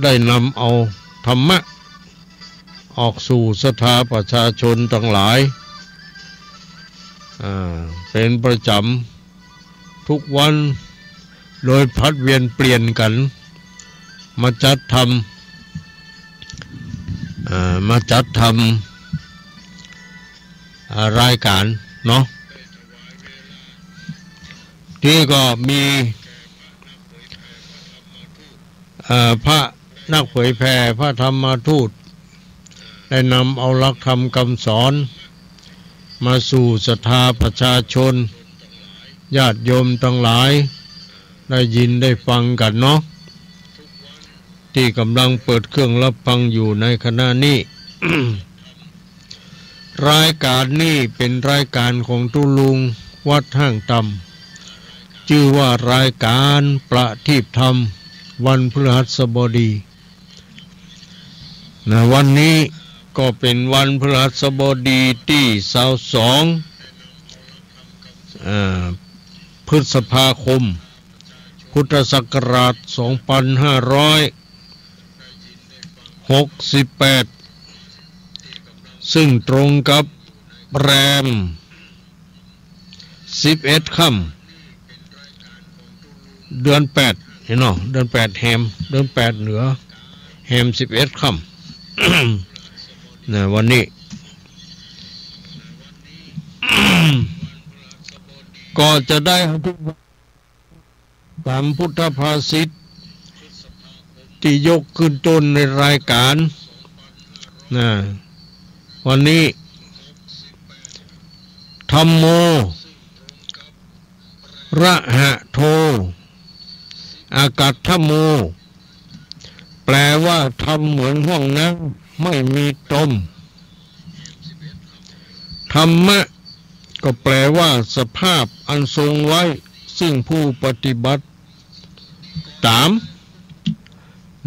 ได้นำเอาธรรมะออกสู่ศรัทธาประชาชนทั้งหลายเป็นประจำทุกวันโดยพัดเวียนเปลี่ยนกันมาจัดทำรายการเนาะที่ก็มีพระนักเผยแผ่พระธรรมทูตได้นำเอาหลักธรรมคำสอนมาสู่ศรัทธาประชาชนญาติโยมทั้งหลายได้ยินได้ฟังกันเนาะที่กำลังเปิดเครื่องรับฟังอยู่ในขณะนี้ รายการนี้เป็นรายการของตุลุงวัดห้างต่ำชื่อว่ารายการประทีปธรรมวันพฤหัสบดีนะวันนี้ก็เป็นวันพฤหัสบดีที่22พฤษภาคมพุทธศักราช2568ซึ่งตรงกับแรม11ค่ำเดือน8เห็นเนาะเดือน8แฮมเดือน8เหนือแฮม11ค่ำ นะวันนี้ ก็จะได้ตามพุทธภาษิตที่ยกขึ้นต้นในรายการนะวันนี้ธัมโมระหะโทอากัตถโมแปลว่าทำเหมือนห้องน้ำไม่มีตมธรรมะก็แปลว่าสภาพอันทรงไว้ซึ่งผู้ปฏิบัติตาม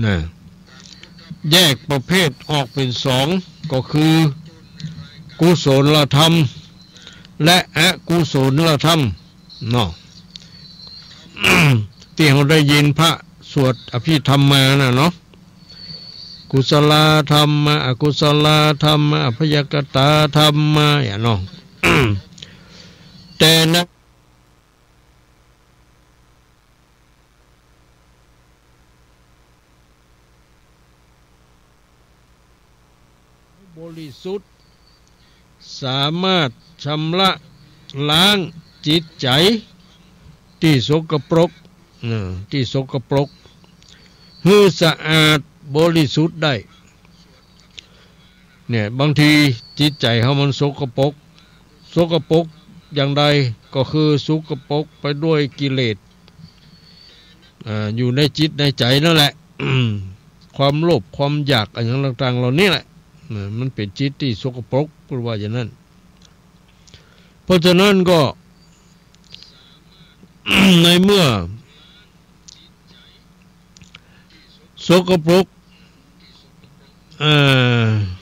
นะแยกประเภทออกเป็นสองก็คือกุศลธรรมและอกุศลธรรมเนาะ ที่เราได้ยินพระสวดอภิธรรมมานะเนาะกุศลธรรมะอกุศลธรรมะอภยกตาธรรมะอย่างเนาะ แต่นะบริสุทธิ์สามารถชำระล้างจิตใจที่สกปรกให้สะอาดบริสุทธิ์ได้เนี่ยบางทีจิตใจเขามันสกปรกอย่างใดก็คือสกปรกไปด้วยกิเลสอยู่ในจิตในใจนั่นแหละ ความโลภความอยากอะไรต่างๆเหล่านี้แหละมันเป็นจิตที่สกปรกพูดว่าอย่างนั้นเพราะฉะนั้นก็ ในเมื่อสกปรก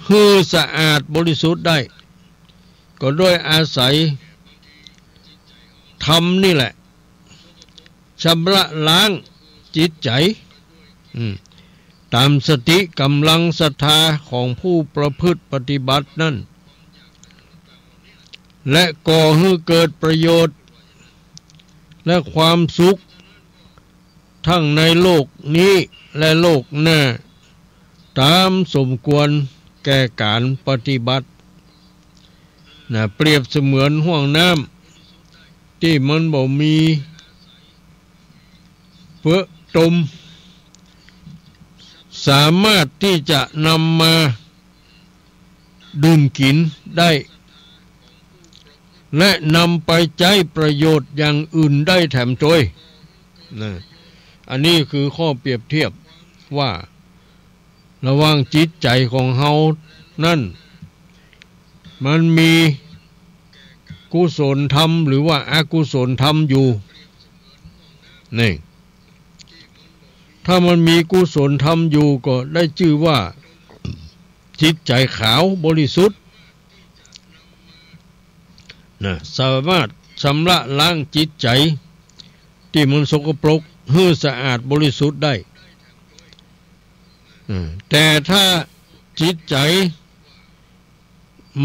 คือสะอาดบริสุทธิ์ได้ก็ด้วยอาศัยธรรมนี่แหละชำระล้างจิตใจตามสติกำลังศรัทธาของผู้ประพฤติปฏิบัตินั้นและก่อให้เกิดประโยชน์และความสุขทั้งในโลกนี้และโลกหน้าตามสมควรแก่การปฏิบัติเปรียบเสมือนห้วงน้ำที่มันบ่มีเพื่อตมสามารถที่จะนำมาดื่มกินได้และนำไปใช้ประโยชน์อย่างอื่นได้แถมด้วยอันนี้คือข้อเปรียบเทียบว่าระหว่างจิตใจของเฮานั่นมันมีกุศลธรรมหรือว่าอกุศลธรรมอยู่นี่ถ้ามันมีกุศลธรรมอยู่ก็ได้ชื่อว่าจิตใจขาวบริสุทธิ์สามารถชำระล้างจิตใจที่มันสกปรกให้สะอาดบริสุทธิ์ได้ แต่ถ้าจิตใจ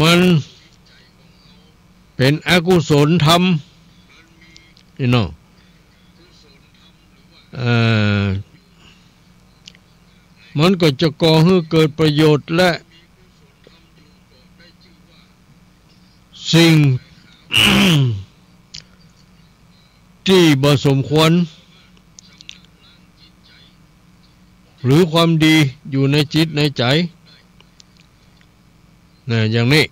มันเป็นอกุศลธรรมนี่เนาะมันก็จะก่อให้เกิดประโยชน์และสิ่ง ที่บ่สมควรหรือความดีอยู่ในจิตในใจนะอย่างนี้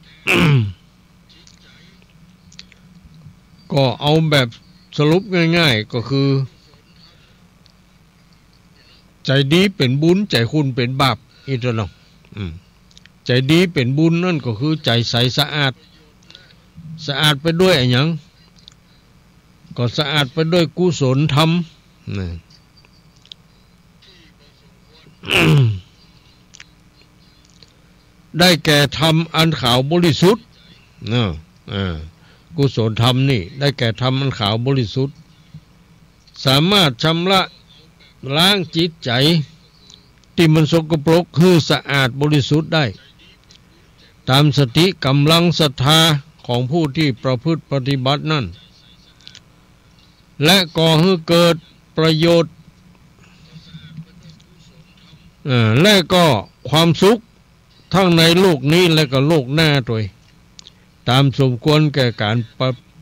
ก็เอาแบบสรุปง่ายๆก็คือใจดีเป็นบุญใจคุณเป็นบาปอีกแล้วเนาะใจดีเป็นบุญนั่นก็คือใจใสสะอาดสะอาดไปด้วยอะไรอย่างก็สะอาดไปด้วยกุศลธรรมนะได้แก่ธรรมอันขาวบริสุทธิ์นะกุศลธรรมนี่ได้แก่ธรรมอันขาวบริสุทธิ์สามารถชำระล้างจิตใจที่มันสกปรกให้สะอาดบริสุทธิ์ได้ตามสติกำลังศรัทธาของผู้ที่ประพฤติปฏิบัตินั่นและก่อให้เกิดประโยชน์และก็ความสุขทั้งในโลกนี้และก็โลกหน้าด้วยตามสมควรแก่การ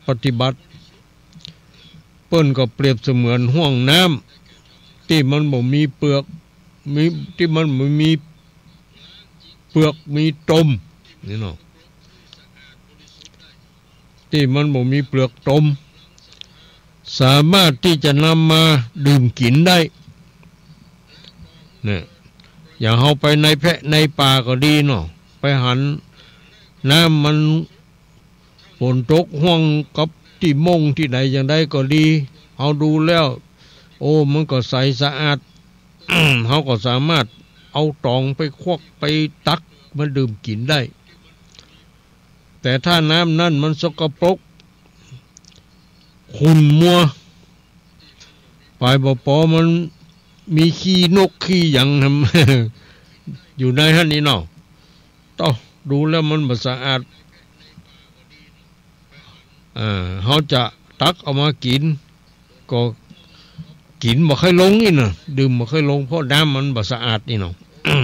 ปฏิบัติเปิ้นก็เปรียบเสมือนห้วงน้ำที่มันบ่มีเปลือกที่มันบ่มีเปลือกมีตมนี่เนาะที่มันบ่มีเปลือกตมสามารถที่จะนำมาดื่มกินได้เนี่ยอย่างเฮาไปในแพะในป่าก็ดีเนาะไปหันน้ำมันฝนตกห้วงกับที่มงที่ไหนอย่างใดก็ดีเอาดูแล้วโอ้มันก็ใสสะอาด เฮาก็สามารถเอาตองไปควักไปตักมาดื่มกินได้แต่ถ้าน้ำนั่นมันสกปรกขุ่นมัวไปบ่พอมันมีขี้นกขี้หยังทำ อยู่ในหั่นนี่เนาะต้องดูแล้วมันบ่สะอาดเฮาจะตักเอามากินก็กินบ่ค่อยลงนี่น่ะดื่มบ่ค่อยลงเพราะน้ำมันบ่สะอาดนี่เนาะ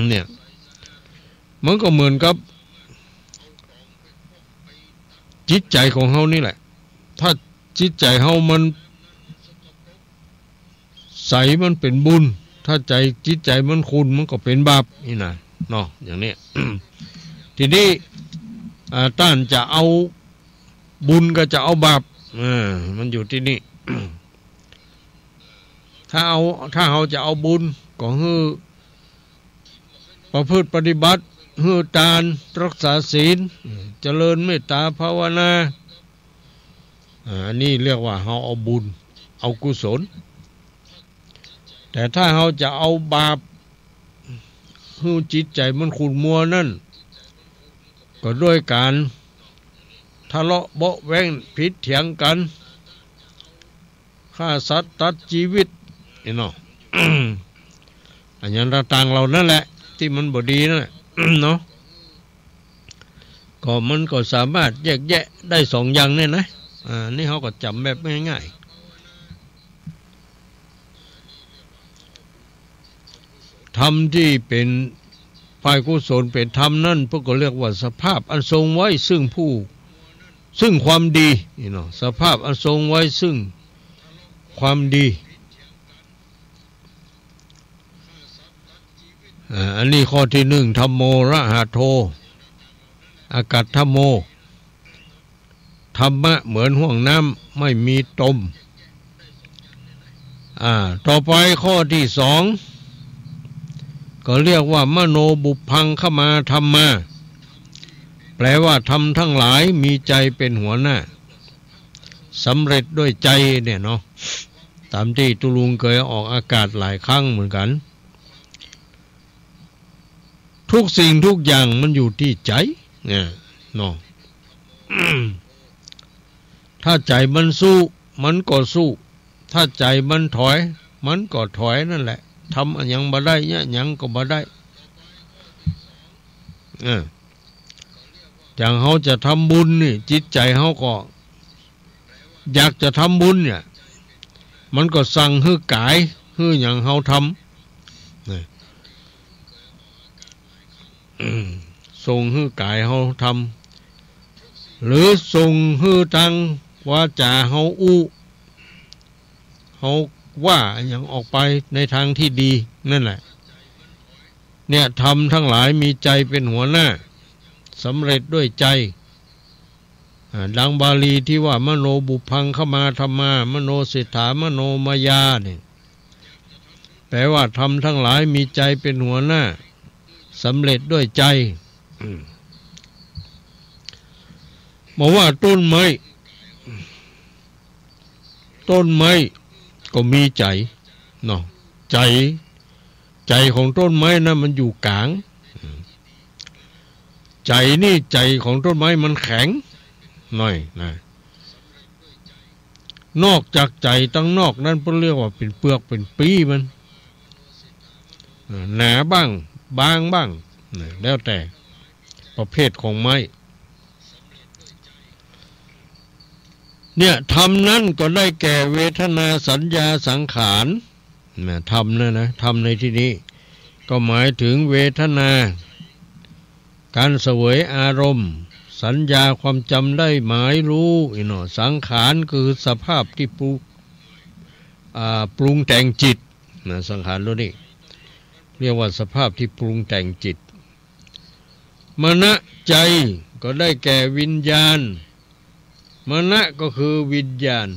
เนี่ยมันก็เหมือนกับจิตใจของเฮานี่แหละถ้าจิตใจเฮามันใสมันเป็นบุญถ้าใจจิตใจมันขุ่นมันก็เป็นบาปนี่นะเนาะอย่างนี้ ทีนี้ต้านจะเอาบุญก็จะเอาบาปมันอยู่ที่นี่ ถ้าเขาจะเอาบุญก็คือประพฤติปฏิบัติคือทานรักษาศีลเจริญเมตตาภาวนาอันนี้เรียกว่าเขาเอาบุญเอากุศลแต่ถ้าเขาจะเอาบาปคือจิตใจมันขุ่นมัวนั่นก็ด้วยการทะเลาะเบาะแว้งผิดเถียงกันฆ่าสัตว์ตัดชีวิตเนาะ อันนั้นต่างๆเรานั่นแหละที่มันบ่ดีนั่นแหละ เนาะก็มันก็สามารถแยกแยะได้สองอย่างเนี่ยนะนี่เขาก็จำแบบง่ายๆธรรมที่เป็นฝ่ายกุศลเป็นธรรมนั่นพวกก็เรียกว่าสภาพอันทรงไว้ซึ่งความดีเนาะสภาพอันทรงไว้ซึ่งความดีอันนี้ข้อที่หนึ่งธัมโมระหะโทอากาศธัมโมธรรมะเหมือนห่วงน้ำไม่มีตมต่อไปข้อที่สองก็เรียกว่ามโนบุพพังขมาธรรมาแปลว่าธรรมทั้งหลายมีใจเป็นหัวหน้าสำเร็จด้วยใจเนี่ยเนาะตามที่ตุลุงเคยออกอากาศหลายครั้งเหมือนกันทุกสิ่งทุกอย่างมันอยู่ที่ใจเนี่ยเนาะ ถ้าใจมันสู้มันก็สู้ถ้าใจมันถอยมันก็ถอยนั่นแหละทำอันยังบ่ได้เนี่ยยังก็บ่ได้ อย่างเขาจะทำบุญนี่จิตใจเขาก็อยากจะทำบุญเนี่ยมันก็สั่งให้กายให้อย่างเขาทำส่งให้กายเขาทำหรือส่งให้ทางวาจาเขาเขาว่าอย่างออกไปในทางที่ดีนั่นแหละเนี่ยทำทั้งหลายมีใจเป็นหัวหน้าสำเร็จด้วยใจดังบาลีที่ว่ามโนบุพังขมาธรรมามโนเศรษฐามโนมายาเนี่ยแปลว่าทำทั้งหลายมีใจเป็นหัวหน้าสำเร็จด้วยใจบอกว่าต้นไม้ก็มีใจเนาะใจของต้นไม้นะมันอยู่กลางใจนี่ใจของต้นไม้มันแข็งหน่อยนะนอกจากใจตั้งนอกนั้นเพิ่นเรียกว่าเป็นเปลือกเป็นปีมันหนาบ้างบางบ้างแล้วแต่ประเภทของไม้เนี่ยธรรมนั้นก็ได้แก่เวทนาสัญญาสังขารธรรมนะธรรมในที่นี้ก็หมายถึงเวทนาการเสวยอารมณ์สัญญาความจำได้หมายรู้สังขารคือสภาพที่ปรุงแต่งจิตสังขารตัวนี้เรียกว่าสภาพที่ปรุงแต่งจิตมนะใจก็ได้แก่วิญญาณมนะก็คือวิญญาณ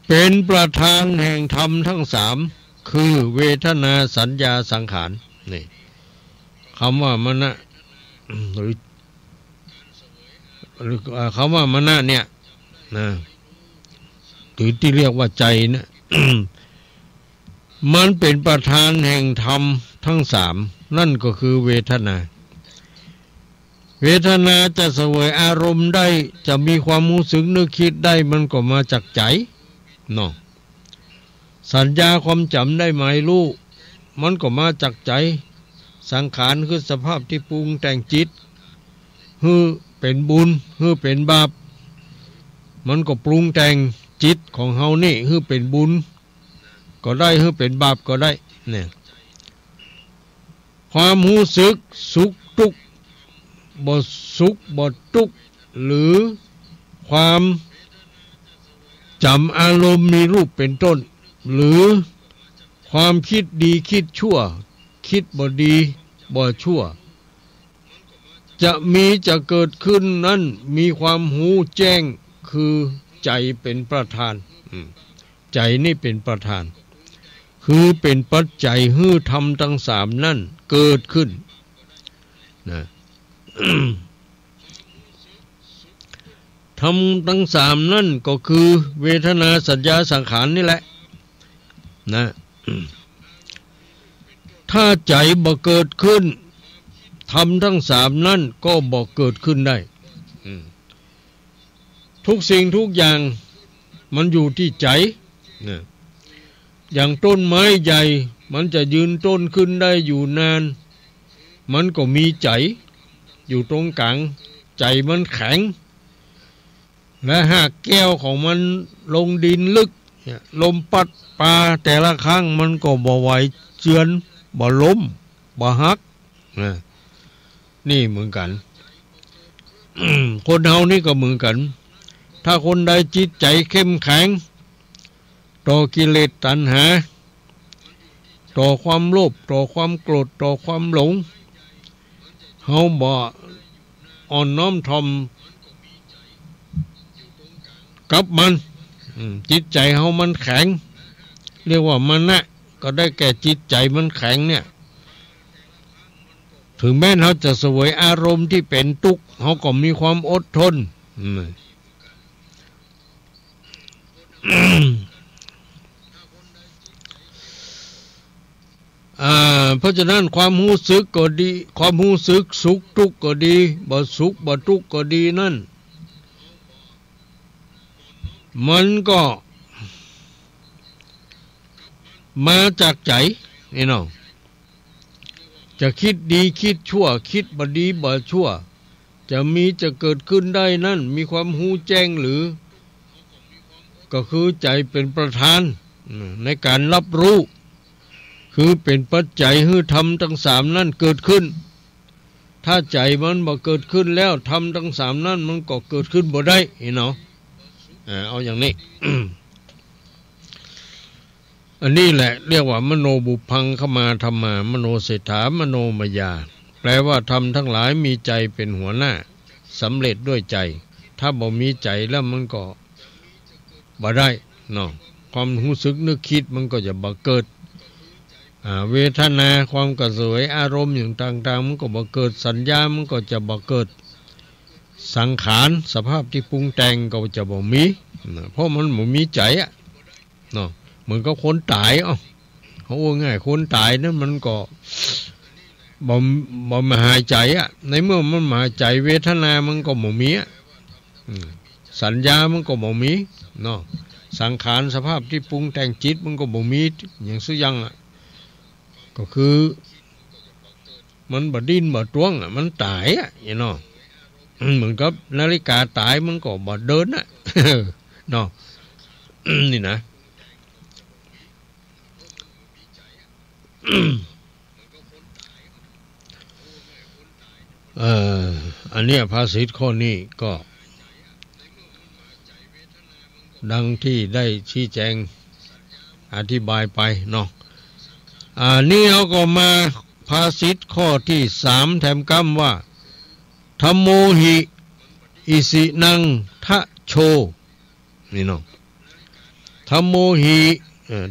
เป็นประธานแห่งธรรมทั้งสามคือเวทนาสัญญาสังขารนี่คำว่ามนะหรือคำว่ามนะเนี่ยนะหรือที่เรียกว่าใจนะ มันเป็นประธานแห่งธรรมทั้งสามนั่นก็คือเวทนาจะเสวยอารมณ์ได้จะมีความรู้สึกนึกคิดได้มันก็มาจากใจเนาะสัญญาความจำได้หมายรู้มันก็มาจากใจสังขารคือสภาพที่ปรุงแต่งจิตฮือเป็นบุญฮือเป็นบาปมันก็ปรุงแต่งจิตของเฮานี่ฮือเป็นบุญก็ได้ฮือเป็นบาปก็ได้เนี่ยความรู้สึกสุขทุกข์บ่สุขบ่ทุกข์หรือความจำอารมณ์มีรูปเป็นต้นหรือความคิดดีคิดชั่วคิดบ่ดีบ่ชั่วจะเกิดขึ้นนั้นมีความหูแจ้งคือใจเป็นประธานใจนี่เป็นประธานคือเป็นปัจจัยให้ธรรมทั้งสามนั่นเกิดขึ้นนะ ธรรมทั้งสามนั่นก็คือเวทนาสัญญาสังขารนี่แหละนะ ถ้าใจบ่เกิดขึ้นธรรมทั้งสามนั่นก็บ่เกิดขึ้นได้ทุกสิ่งทุกอย่างมันอยู่ที่ใจนะอย่างต้นไม้ใหญ่มันจะยืนต้นขึ้นได้อยู่นานมันก็มีใจอยู่ตรงกลางใจมันแข็งและหากแก้วของมันลงดินลึกลมปัดปาแต่ละครั้งมันก็บ่ไหวเจือนบ่ล้มบ่หักนี่เหมือนกัน คนเฮานี่ก็เหมือนกันถ้าคนใดจิตใจเข้มแข็งต่อกิเลสตัณหาต่อความโลภต่อความโกรธต่อความหลงเฮาบ่อ่อนน้อมถ่อมกับมันจิตใจเฮามันแข็งเรียกว่ามันนะก็ได้แก่จิตใจมันแข็งเนี่ยถึงแม้เขาจะเสวยอารมณ์ที่เป็นทุกข์เขาก็มีความอดทนเพราะฉะนั้นความรู้สึกก็ดีความรู้สึกสุขทุกข์ก็ดีบ่สุขบ่ทุกข์ก็ดีนั่นมันก็มาจากใจนี่เนาะ จะคิดดีคิดชั่วคิดบ่ดีบ่ชั่วจะเกิดขึ้นได้นั่นมีความหูแจ้งหรือก็คือใจเป็นประธานในการรับรู้คือเป็นปัจจัยให้ธรรมทั้งสามนั่นเกิดขึ้นถ้าใจมันบ่เกิดขึ้นแล้วธรรมทั้งสามนั่นมันก็เกิดขึ้นบ่ได้เนาะเอาอย่างนี้ อันนี้แหละเรียกว่ามโนบุพังขมาธรรมามโนเศรษฐามโนมยาแปลว่าธรรมทั้งหลายมีใจเป็นหัวหน้าสำเร็จด้วยใจถ้าบ่มีใจแล้วมันก็บ่ได้เนาะความรู้สึกนึกคิดมันก็จะบ่เกิดเวทนาความกระสวยอารมณ์อย่างต่างๆมันก็บ่เกิดสัญญามันก็จะบ่เกิดสังขารสภาพที่ปรุงแต่งก็จะบ่มีเพราะมันบ่มีใจอ่ะเนาะเหมือนกับคนตายเขาว่าง่ายคนตายนั้นมันก็บ่มาหายใจอ่ะในเมื่อมันมาหายใจเวทนามันก็บ่มีสัญญามันก็บ่มีเนาะสังขารสภาพที่ปรุงแต่งจิตมันก็บ่มีอย่างสุยังอ่ะก็คือมันบ่ดิ้นบ่ตวงอ่ะมันตายอ่ะเนาะเหมือนกับนาฬิกาตายมันก็บ่เดินอ่ะเนาะนี่นะอันเนี้ยภาษิตข้อนี้ก็ดังที่ได้ชี้แจงอธิบายไปเนาะนี่เราก็มาภาษิตข้อที่3แถมกรรมว่าธัมโมหิอิสินังทะโชนี่เนาะธัมโมหิ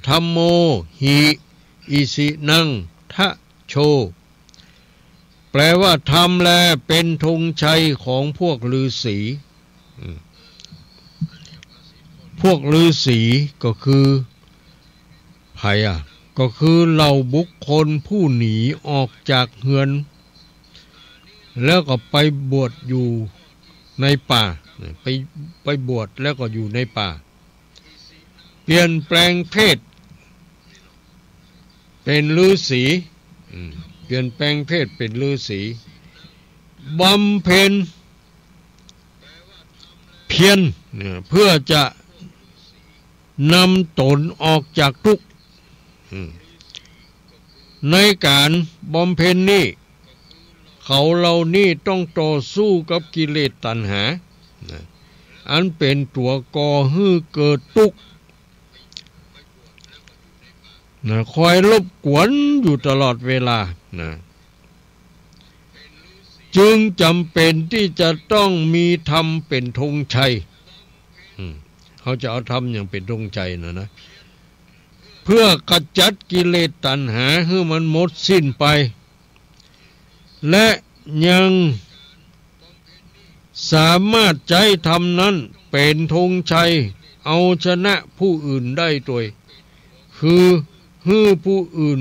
ธัมโมหิอิสินังทะโชแปลว่าธรรมแลเป็นธงชัยของพวกฤาษีพวกฤาษีก็คือไผก็คือเหล่าบุคคลผู้หนีออกจากเฮือนแล้วก็ไปบวชอยู่ในป่าไปบวชแล้วก็อยู่ในป่าเปลี่ยนแปลงเพศเป็นฤาษีเปลี่ยนแปลงเพศเป็นฤาษีบำเพ็ญเพียรเพื่อจะนำตนออกจากทุกข์ในการบำเพ็ญนี้เขาเหล่านี้ต้องต่อสู้กับกิเลสตัณหาอันเป็นตัวก่อให้เกิดทุกข์คอยรบกวนอยู่ตลอดเวลาจึงจำเป็นที่จะต้องมีธรรมเป็นธงชัยเขาจะเอาธรรมอย่างเป็นธงชัยนะเพื่อกำจัดกิเลสตัณหาให้มันหมดสิ้นไปและยังสามารถใช้ธรรมนั้นเป็นธงชัยเอาชนะผู้อื่นได้ด้วยคือให้ผู้อื่น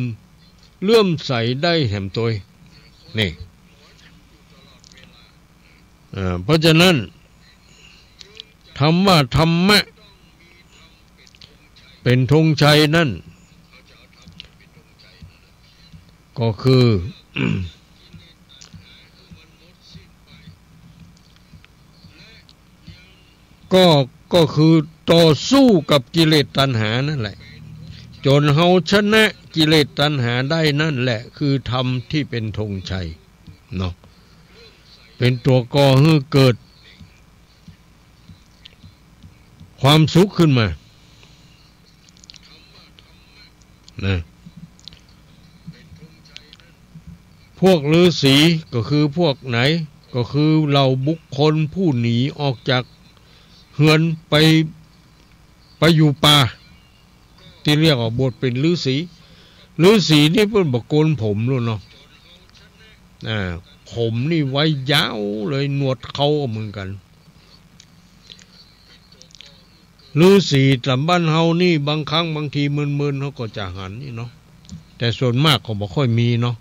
เลื่อมใสได้แห่งตัวนี่เพราะฉะนั้นธรรมะเป็นธงชัยนั่นก็คือ ก็คือต่อสู้กับกิเลสตัณหานั่นแหละจนเฮาชนะกิเลสตัณหาได้นั่นแหละคือธรรมที่เป็นธงชัยเนาะเป็นตัวก่อให้เกิดความสุขขึ้นมานะพวกฤาษีก็คือพวกไหนก็คือเหล่าบุคคลผู้หนีออกจากเฮือนไปอยู่ป่าที่เรียกว่าบทเป็นฤาษีนี่เพิ่นบ่โกนผมแล้วเนาะผมนี่ไว้ยาวเลยหนวดเขาเหมือนกันฤาษีตามบ้านเฮานี่บางครั้งบางทีมึนๆเขาก็จะหันนี่เนาะแต่ส่วนมากก็บ่ค่อยมีเนาะ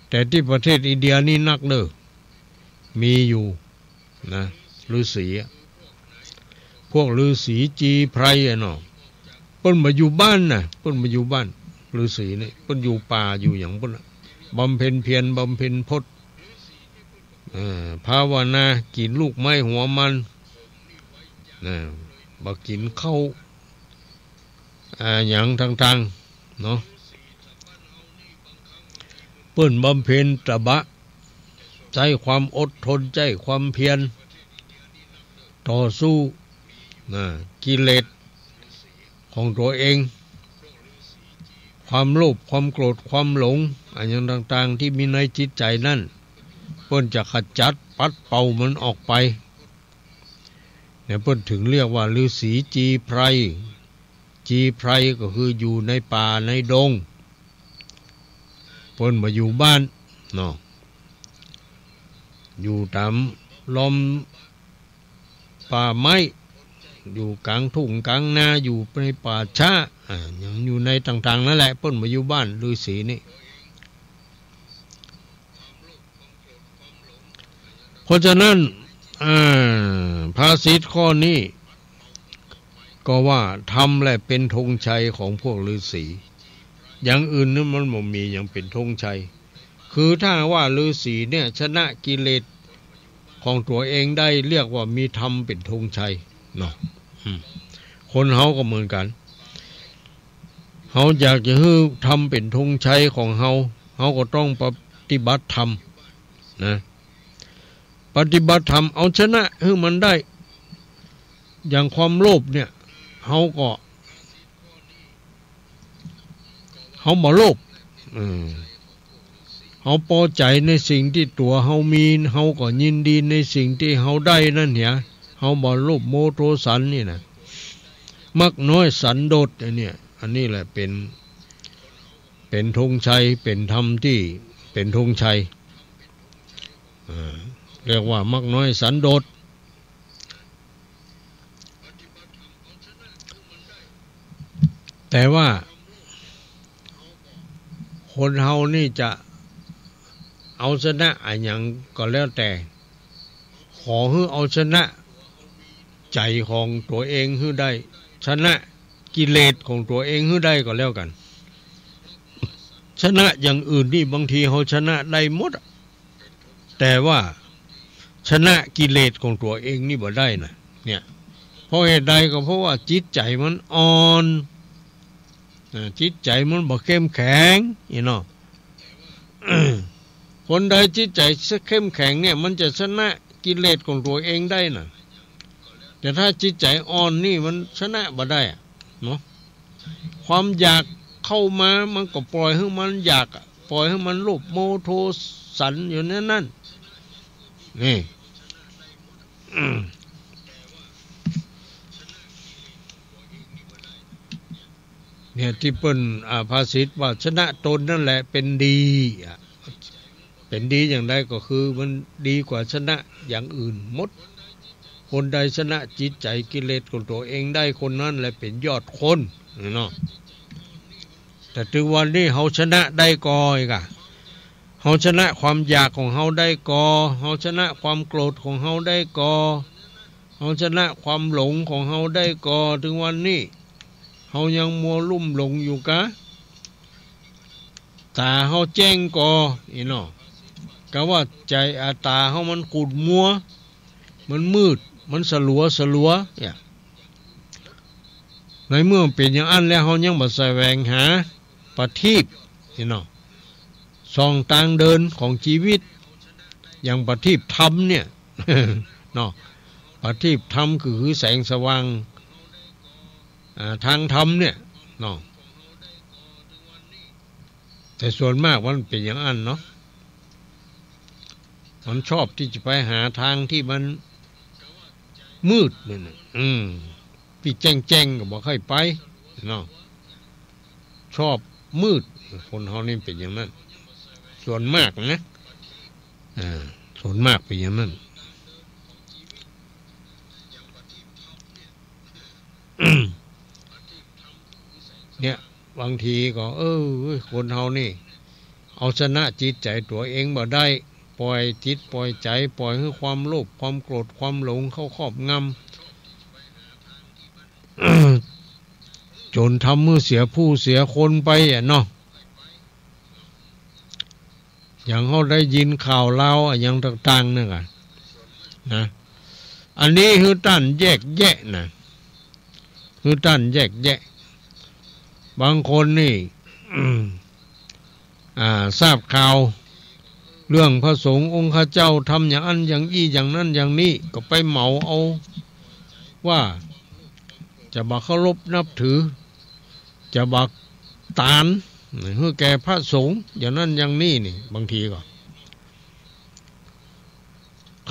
แต่ที่ประเทศอินเดียนี่นักเด้อมีอยู่นะฤาษีพวกฤาษีจีไพรเนาะเพิ่นมาอยู่บ้านน่ะเพิ่นมาอยู่บ้านฤาษีนี่เพิ่นอยู่ป่าอยู่อย่างเพิ่น บำเพ็ญเพียรบำเพ็ญพจน์ภาวนากินลูกไม้หัวมันบ่กินข้าวอย่างต่างๆเนาะเปิ้นบำเพ็ญตบะใจความอดทนใจความเพียรต่อสู้กิเลสของตัวเองความโลภความโกรธความหลงอันอย่างต่างๆที่มีในจิตใจนั่นเพิ่นจะขจัดปัดเป่ามันออกไปเนี่ยเพิ่นถึงเรียกว่าฤาษีจีไพรจีไพรก็คืออยู่ในป่าในดงเพิ่นมาอยู่บ้านเนาะอยู่ตามล้อมป่าไม้อยู่กลางทุ่งกลางนาอยู่ในป่าช้าอย่างอยู่ในต่างๆนั่นแหละเพิ่นมาอยู่บ้านฤาษีนี่เพราะฉะนั้นภาษิตข้อนี้ก็ว่าทำและเป็นธงชัยของพวกฤาษีอย่างอื่นนั้นมันบ่มีอย่างเป็นธงชัยคือถ้าว่าฤาษีเนี่ยชนะกิเลสของตัวเองได้เรียกว่ามีธรรมเป็นธงชัยเนาะคนเฮาก็เหมือนกันเฮาอยากจะให้ธรรมเป็นธงชัยของเฮาก็ต้องปฏิบัติธรรมนะปฏิบัติธรรมเอาชนะให้มันได้อย่างความโลภเนี่ยเฮาบ่โลภเฮาพอใจในสิ่งที่ตัวเฮามีเฮาก็ยินดีในสิ่งที่เฮาได้นั่นเนี่ยเฮาบ่โลภโมโทสันนี่นะมักน้อยสันโดษเนี่ยอันนี้แหละเป็นธงชัยเป็นธรรมที่เป็นธงชัยเรียกว่ามักน้อยสันโดษแต่ว่าคนเฮานี่จะเอาชนะอะไรอย่างก็แล้วแต่ขอให้เอาชนะใจของตัวเองให้ได้ชนะกิเลสของตัวเองให้ได้ก็แล้วกันชนะอย่างอื่นนี่บางทีเขาชนะได้หมดแต่ว่าชนะกิเลสของตัวเองนี่บ่ได้นะเนี่ยเพราะเหตุใดก็เพราะว่าจิตใจมันอ่อนจิตใจมันบ่เข้มแข็งเนาะ คนใดจิตใจเข้มแข็งเนี่ยมันจะชนะกิเลสของตัวเองได้นะแต่ถ้าจิตใจอ่อนนี่มันชนะบ่ได้เนาะความอยากเข้ามามันก็ปล่อยให้มันอยากปล่อยให้มันโลภโมโทสันอยู่นั่นนี่เนี่ยที่เปิ้นภาษิตว่าชนะตนนั่นแหละเป็นดีเป็นดีอย่างใดก็คือมันดีกว่าชนะอย่างอื่นหมดคนใดชนะจิตใจกิเลสของตัวเองได้คนนั้นแหละเป็นยอดคนเนาะแต่ถึงวันนี้เฮาชนะได้ก่อนอีกเฮาชนะความอยากของเฮาได้ก่อเฮาชนะความโกรธของเฮาได้ก่อเฮาชนะความหลงของเฮาได้ก่อถึงวันนี้เฮายังมัวลุ่มหลงอยู่กะตาเฮาแจ้งก่อเนาะก็ว่าใจตาเฮามันขุ่นมัวมันมืดมันสลัวเนี่ยในเมื่อเป็นอย่างอันแล้วเฮายังบ่แสวงหาประทีปเนาะส่องทางเดินของชีวิตอย่างประทีปธรรมเนี่ยเนาะประทีปธรรมคือแสงสว่างทางธรรมเนี่ยเนาะแต่ส่วนมากมันเป็นอย่างอันเนาะมันชอบที่จะไปหาทางที่มันมืดเนี่ยพี่แจ้งก็บ่ค่อยไปเนาะชอบมืดคนเฮานี่เป็นอย่างนั้นส่วนมากนะส่วนมากเป็นอย่างนั้น เนี่ยบางทีก็คนเฮานี่เอาชนะจิตใจตัวเองบ่ได้ปล่อยจิตปล่อยใจปล่อยให้ความโลภความโกรธความหลงเข้าครอบงำ จนทำมือเสียผู้เสียคนไปเนาะ อย่างเขาได้ยินข่าวเล่าอย่างต่างๆนี่กันนะอันนี้คือท่านแยกแยะนะคือท่านแยกแยะบางคนนี่ทราบข่าวเรื่องพระสงฆ์องค์ข้าเจ้าทำอย่างนั้นอย่างอี้อย่างนั้นอย่างนี้ก็ไปเหมาเอาว่าจะบักเคารพนับถือจะบักตานเพื่อแก่พระสงฆ์อย่างนั้นอย่างนี้นี่บางทีก็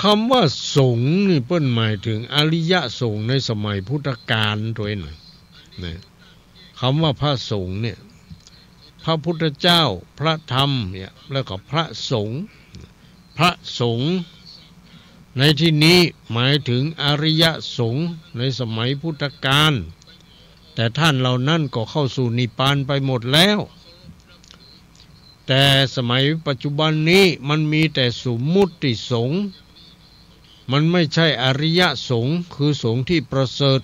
คำว่าสงฆ์นี่เปิ้นหมายถึงอริยสงฆ์ในสมัยพุทธกาลตัวเองนะคำว่าพระสงฆ์เนี่ยพระพุทธเจ้าพระธรรมเนี่ยแล้วก็พระสงฆ์พระสงฆ์ในที่นี้หมายถึงอริยสงฆ์ในสมัยพุทธกาลแต่ท่านเหล่านั้นก็เข้าสู่นิพพานไปหมดแล้วแต่สมัยปัจจุบันนี้มันมีแต่สมมุติสงฆ์มันไม่ใช่อริยสงฆ์คือสงฆ์ที่ประเสริฐ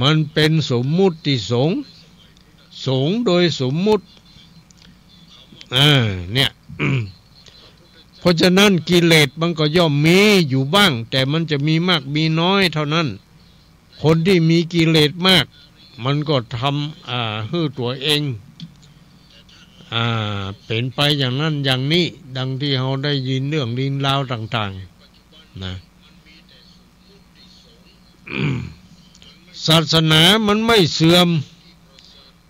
มันเป็นสมมุติสงฆ์สงฆ์โดยสมมุติเนี่ย เพราะฉะนั้นกิเลสมันก็ย่อมมีอยู่บ้างแต่มันจะมีมากมีน้อยเท่านั้นคนที่มีกิเลสมากมันก็ทำให้ตัวเองเป็นไปอย่างนั้นอย่างนี้ดังที่เราได้ยินเรื่องดินลาวต่างๆนะศาสนามันไม่เสื่อม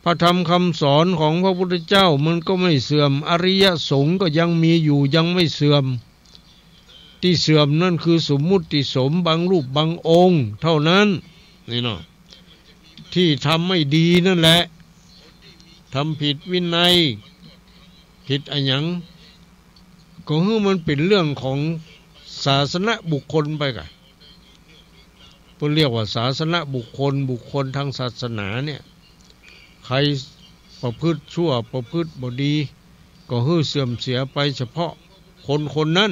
พระธรรมคำสอนของพระพุทธเจ้ามันก็ไม่เสื่อมอริยสงฆ์ก็ยังมีอยู่ยังไม่เสื่อมที่เสื่อมนั่นคือสมมุติสงฆ์บางรูปบางองค์เท่านั้นนี่เนาะที่ทำไม่ดีนั่นแหละทำผิดวินัยผิดอะไรอย่างก็คือมันเป็นเรื่องของศาสนาบุคคลไปกันเพื่อเรียกว่าศาสนาบุคคลทางศาสนาเนี่ยใครประพฤติชั่วประพฤติบ่ดีก็ฮือเสื่อมเสียไปเฉพาะคนนั้น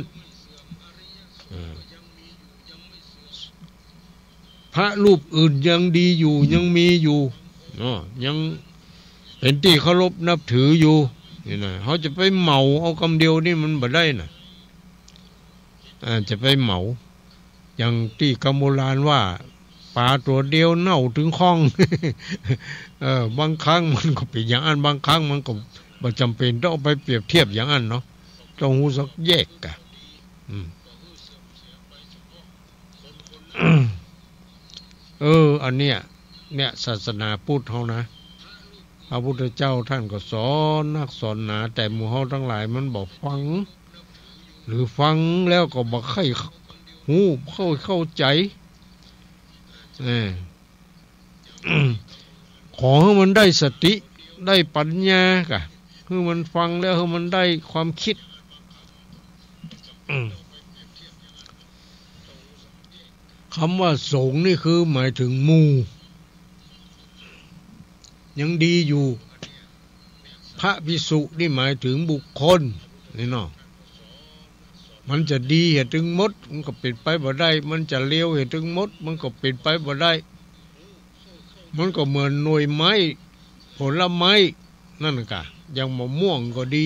พระรูปอื่นยังดีอยู่ยังมีอยู่ยังเป็นที่เคารพนับถืออยู่นี่นะเขาจะไปเหมาเอาคำเดียวนี่มันบ่ได้นะจะไปเหมาอย่างที่กำโบราณว่าปลาตัวเดียวเน่าถึงคลอง บางครั้งมันก็เป็นอย่างนั้นบางครั้งมันก็บ่จำเป็นต้องเอาไปเปรียบเทียบอย่างนั้นเนาะต้องรู้สักแยกกันอันเนี้ยศาสนาพุทธเฮานะพระพุทธเจ้าท่านก็สอนนักสอนหนาแต่หมู่เฮาทั้งหลายมันบ่ฟังหรือฟังแล้วก็บ่ค่อยฮู้เข้าใจขอให้มันได้สติได้ปัญญากะคือมันฟังแล้วให้มันได้ความคิดคำว่าสงฆ์นี่คือหมายถึงหมู่ยังดีอยู่พระภิกษุนี่หมายถึงบุคคลนี่เนาะมันจะดีเหตุถึงมดมันก็เป็นไปบ่ได้มันจะเลวเหตุถึงมดมันก็เป็นไปบ่ได้มันก็เหมือนหน่วยไม้ผลไม้นั่นกะอย่างมะม่วงก็ดี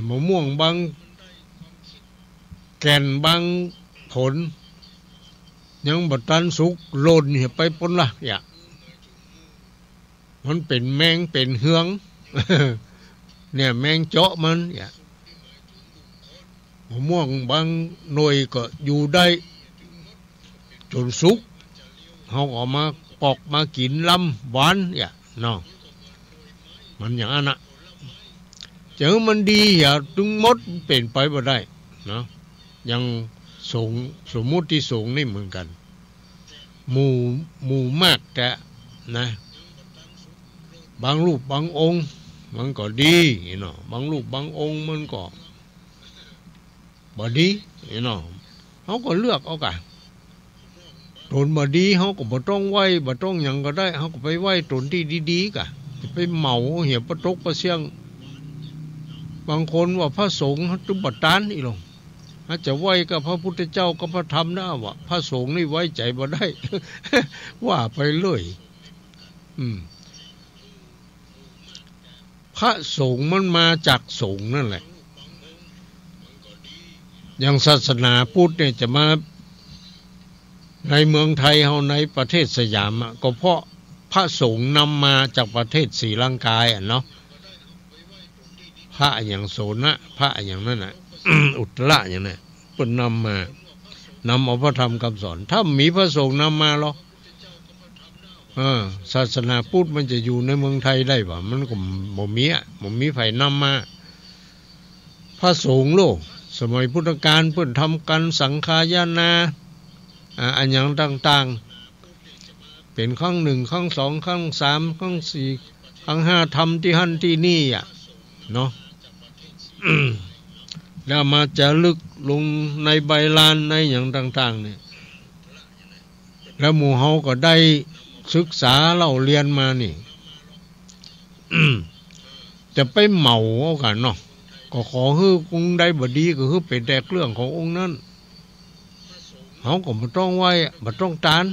มะม่วงบางแก่นบางผลยังบ่ทันสุกหล่นเหี่ยไปปนละมันเป็นแมงเป็นเฮือง เนี่ยแมงเจาะมันมะม่วงบางหน่วยก็อยู่ได้จนสุกเขาออกมาปอกมากินลำหวานเนาะมันอย่างนั้นนะเจอมันดีถึงมดเป็นไปบ่ได้เนาะยังสมมุติสงฆ์นี่เหมือนกันหมู่มากแต่นะบางรูปบางองค์มันก็ดีเนาะบางรูปบางองค์มันก็บ่ดีเนาะเขาก็เลือกเอากันตนบ่ดีเขาก็บ่ต้องไหว้บ่ต้องหยังก็ได้เขาก็ไปไหว้ตนที่ดีๆกะจะไปเหมาเหี่ยประตกประเสียงบางคนว่าพระสงฆ์จุบตานอีหลงอาจจะไหว้กับพระพุทธเจ้ากับพระธรรมนะว่าพระสงฆ์นี่ไว้ใจบ่ได้ ว่าไปเลยพ พระสงฆ์มันมาจากสงฆ์นั่นแหละอย่างศาสนาพุทธเนี่ยจะมาในเมืองไทยเฮาในประเทศสยามก็เพราะพระสงฆ์นำมาจากประเทศศรีลังกาเนาะพระอย่างโสนะพระอย่างนั้นน่ะ อุตระอย่างนั้นเพิ่นนำเอาพระธรรมคำสอนถ้ามีพระสงฆ์นำมาหรอกศาสนาพุทธมันจะอยู่ในเมืองไทยได้ป่ะมันก็บ่มีไผนำมาพระสงฆ์โลกสมัยพุทธกาลเพิ่นทำกันสังฆายนาอันอย่างต่างๆเป็นครั้งหนึ่งครั้งสองครั้งสามครั้งสี่ครั้งห้าทำที่หั่นที่นี่เนาะ แล้วมาจะลึกลงในใบลานในอย่างต่างๆเนี่ยแล้วหมู่เฮาก็ได้ศึกษาเล่าเรียนมานี่ จะไปเหมาเอากันเนาะก็ขอให้องค์ใดบ่ดีก็คือเป็นแต่เรื่องขององค์นั้นเฮาก็บ่ต้องไว้บ่ต้องตาน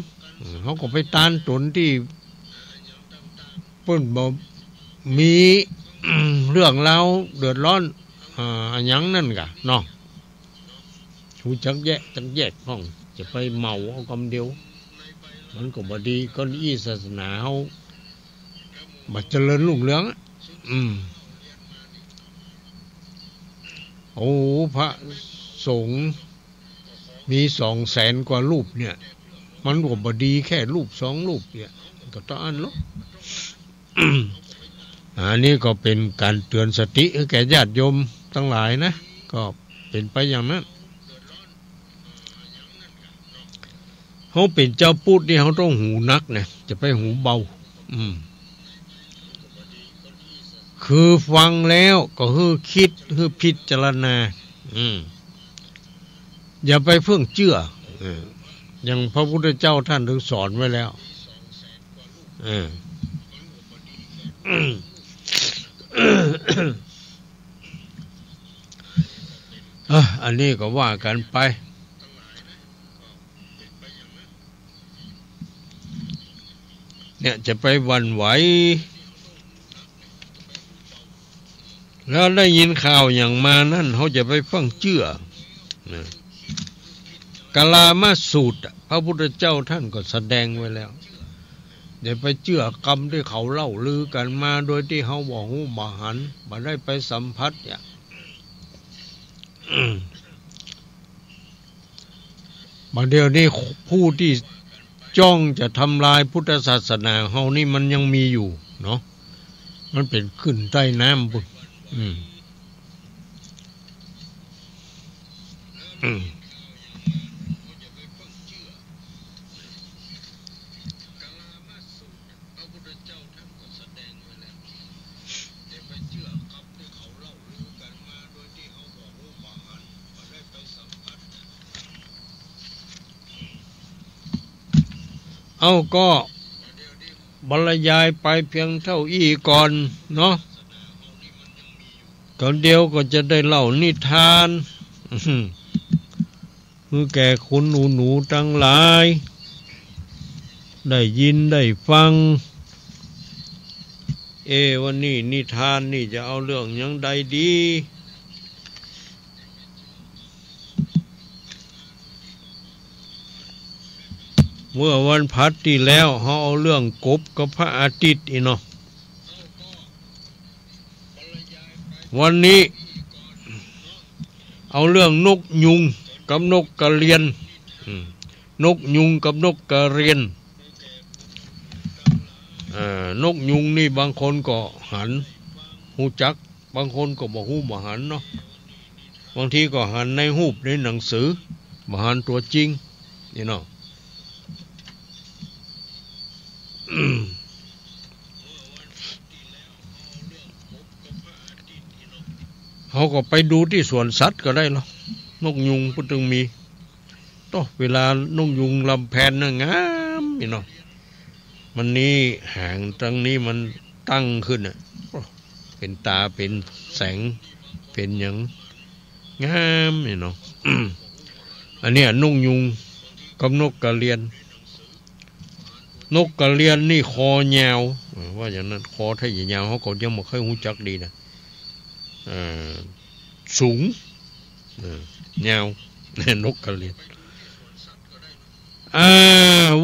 เฮาก็ไปตานตนที่เพิ่นบ่มีเรื่องราวเดือดร้อนอันหยังนั่นกะเนาะฮู้จักแยกพ้องจะไปเหมาเอาคำเดียวมันก็บ่ดีก็อีศาสนาเฮาบ่เจริญรุ่งเรืองโอ้พระสงฆ์มี200,000 กว่ารูปเนี่ยมันก็บ่ดีแค่รูป2รูปเนี่ยก็ต้องอันลบ อันนี้ก็เป็นการเตือนสติให้แก่ญาติโยมทั้งหลายนะก็เป็นไปอย่างนั้นเขาเป็นเจ้าพูดนี่เขาต้องหูนักเนี่ยจะไปหูเบาคือฟังแล้วก็คือคิดคือพิจารณาอย่าไปเพิ่งเชื่ออย่างพระพุทธเจ้าท่านถึงสอนไว้แล้วอันนี้ก็ว่ากันไปเนี่ยจะไปหวั่นไหวแล้วได้ยินข่าวอย่างมานั่นเขาจะไปฟังเชื่อกาลามาสูตรพระพุทธเจ้าท่านก็แสดงไว้แล้วอย่าไปเชื่อกรรมที่เขาเล่าลือกันมาโดยที่เขาบอกหูบ่หันบ่ได้ไปสัมผัสบางเดียวนี้ผู้ที่จ้องจะทำลายพุทธศาสนาเฮานี่มันยังมีอยู่เนาะมันเป็นขึ้นใต้น้ำบุญเอาก็บรรยายไปเพียงเท่าอี้ก่อนเนาะก่อนเดียวก็จะได้เล่านิทานคือแก่คุณหนูทั้งหลายได้ยินได้ฟังวันนี้นิทานนี่จะเอาเรื่องยังใดดีเมื่อวันพัดที่แล้วเขาเอาเรื่องกบกับพระอาทิตย์เนาะวันนี้เอาเรื่องนกยุงกับนกกระเรียนนกยุงกับนกกระเรียนนกยุงนี่บางคนก็หันหูจักบางคนก็บอกหูบ่หันเนาะบางทีก็หันในหูปในหนังสือบ่หันตัวจริงนี่เนาะเขาก็ไปดูที่สวนสัตว์ก็ได้หรอกนกยุงพุทธมีต่อเวลานกยุงลำแพนน่ะงามนี่เนาะมันนี่หางตรงนี้มันตั้งขึ้นเป็นตาเป็นแสงเป็นอย่างงามนี่เนาะ อันนี้นกยุงกับนกกระเรียน นกกระเรียนนี่คอยาวว่าอย่างนั้นคอถ้าอย่างยาวเขาก็ยังไม่ค่อยรู้จักดีนะสูงยาวนกกระเรียน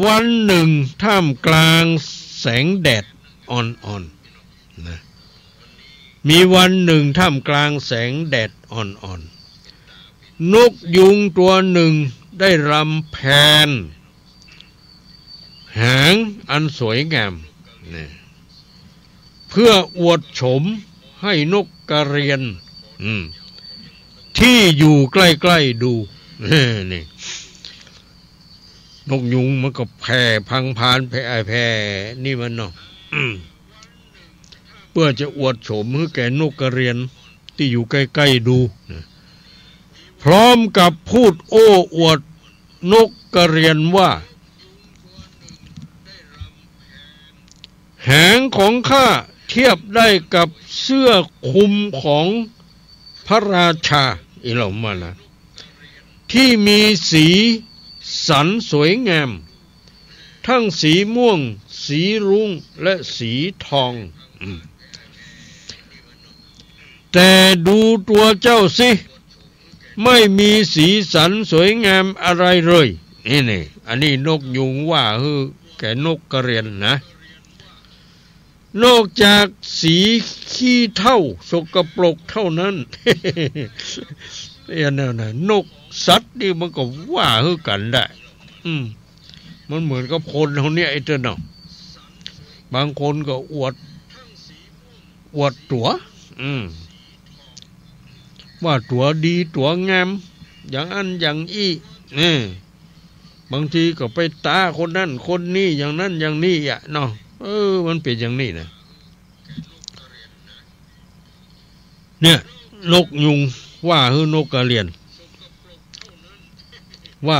วันหนึ่งท่ามกลางแสงแดดอ่อนๆนะมีวันหนึ่งท่ามกลางแสงแดดอ่อนๆนกยุงตัวหนึ่งได้รำแพนหางอันสวยงามนะเพื่ออวดโฉมให้นกกระเรียนที่อยู่ใกล้ๆดูนี่นกยุงมันก็แผ่พังพานแผ่นี่มันเนาะเพื่อจะอวดโฉมให้แก่นกกระเรียนที่อยู่ใกล้ๆดูพร้อมกับพูดโอ้อวดนกกระเรียนว่าหางของข้าเทียบได้กับเสื้อคลุมของพระราชาอีหลงมานะที่มีสีสันสวยงามทั้งสีม่วงสีรุ้งและสีทองแต่ดูตัวเจ้าสิไม่มีสีสันสวยงามอะไรเลยนี่อันนี้นกยุงว่าแก่นกกระเรียนนะนอกจากสีขี้เถ้าสกปรกเท่านั้นอย่างนั้นนะนกสัตว์นี่มันก็ว่ากันได้มันเหมือนกับคนเขาเนี่ยไอ้เจ้าเนาะบางคนก็อวดตัวว่าตัวดีตัวงามอย่างอันอย่างอี้บางทีก็ไปตาคนนั้นคนนี้อย่างนั้นอย่างนี้อ่ะเนาะมันเป็นอย่างนี้นะเนี่ยนกยุงว่านกกระเรียนว่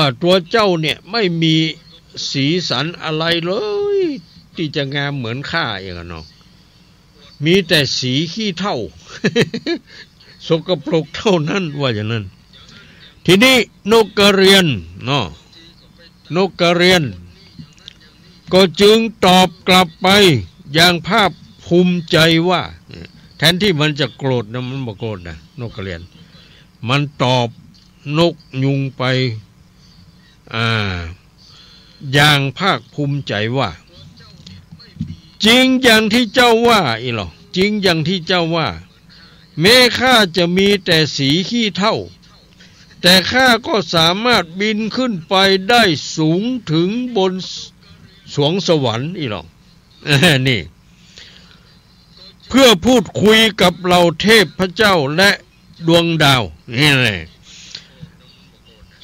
าตัวเจ้าเนี่ยไม่มีสีสันอะไรเลยที่จะงามเหมือนข้าอย่างนั้นเนาะมีแต่สีขี้เถ้า สกปรกเท่านั้นว่าอย่างนั้นทีนี้นกกระเรียนเนาะนกกระเรียนก็จึงตอบกลับไปอย่างภาคภูมิใจว่าแทนที่มันจะโกรธนะมันบ่โกรธนะนกกระเรียนมันตอบนกยุงไปอย่างภาคภูมิใจว่าจริงอย่างที่เจ้าว่าอีหรอจริงอย่างที่เจ้าว่าแม้ข้าจะมีแต่สีขี้เถ้าแต่ข้าก็สามารถบินขึ้นไปได้สูงถึงบนสวงสวรรค์อีหรอนี่เพื่อพูดคุยกับเหล่าเทพพระเจ้าและดวงดาวนี่แหละ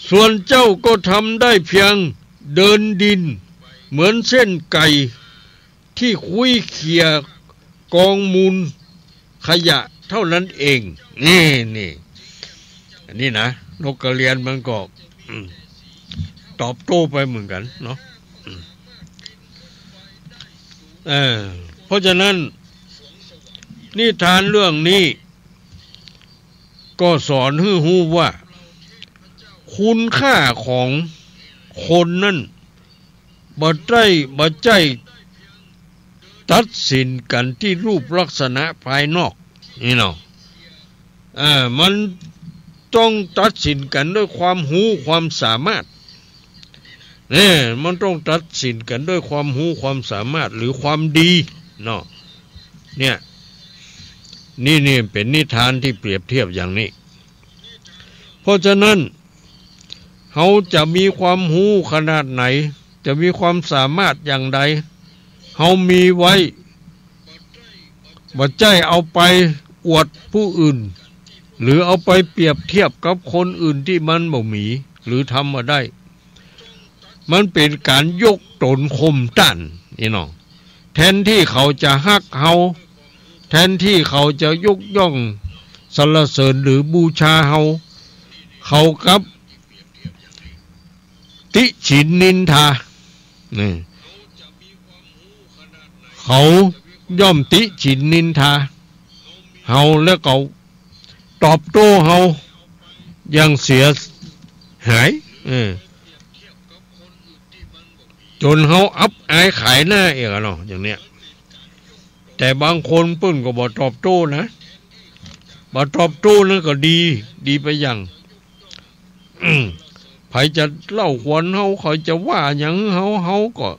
ส่วนเจ้าก็ทำได้เพียงเดินดินเหมือนเส้นไก่ที่คุยเขี่ยกองมูลขยะเท่านั้นเองนี่อันนี้นะนกกระเรียนมันก็ตอบโต้ไปเหมือนกันเนาะเพราะฉะนั้นนิทานเรื่องนี้ก็สอนให้รู้ว่าคุณค่าของคนนั้นบ่ใจตัดสินกันที่รูปลักษณะภายนอกนี่เนาะมันต้องตัดสินกันด้วยความรู้ความสามารถมันต้องตัดสินกันด้วยความรู้ความสามารถหรือความดีเนาะเนี่ยนี่เป็นนิทานที่เปรียบเทียบอย่างนี้เพราะฉะนั้นเขาจะมีความรู้ขนาดไหนจะมีความสามารถอย่างใดเขามีไว้บ่ใจเอาไปอวดผู้อื่นหรือเอาไปเปรียบเทียบกับคนอื่นที่มันบ่มีหรือทำมาได้มันเป็นการยกตนข่มต้านนี่น้องแทนที่เขาจะฮักเฮาแทนที่เขาจะยกย่องสรรเสริญหรือบูชาเขากับติฉินนินทาเขาย่อมติฉินนินทาเฮาแล้วเขาตอบโต้เฮาอย่างเสียหาย จนเขาอับอายขายหน้าเองเนาะอย่างเนี้ยแต่บางคนเปิ้นก็บ่ตอบโต้นะบ่ตอบโต้นั่นก็ดีไปอย่างไผจะเล่าขวัญเขาจะว่าอย่างเขาก็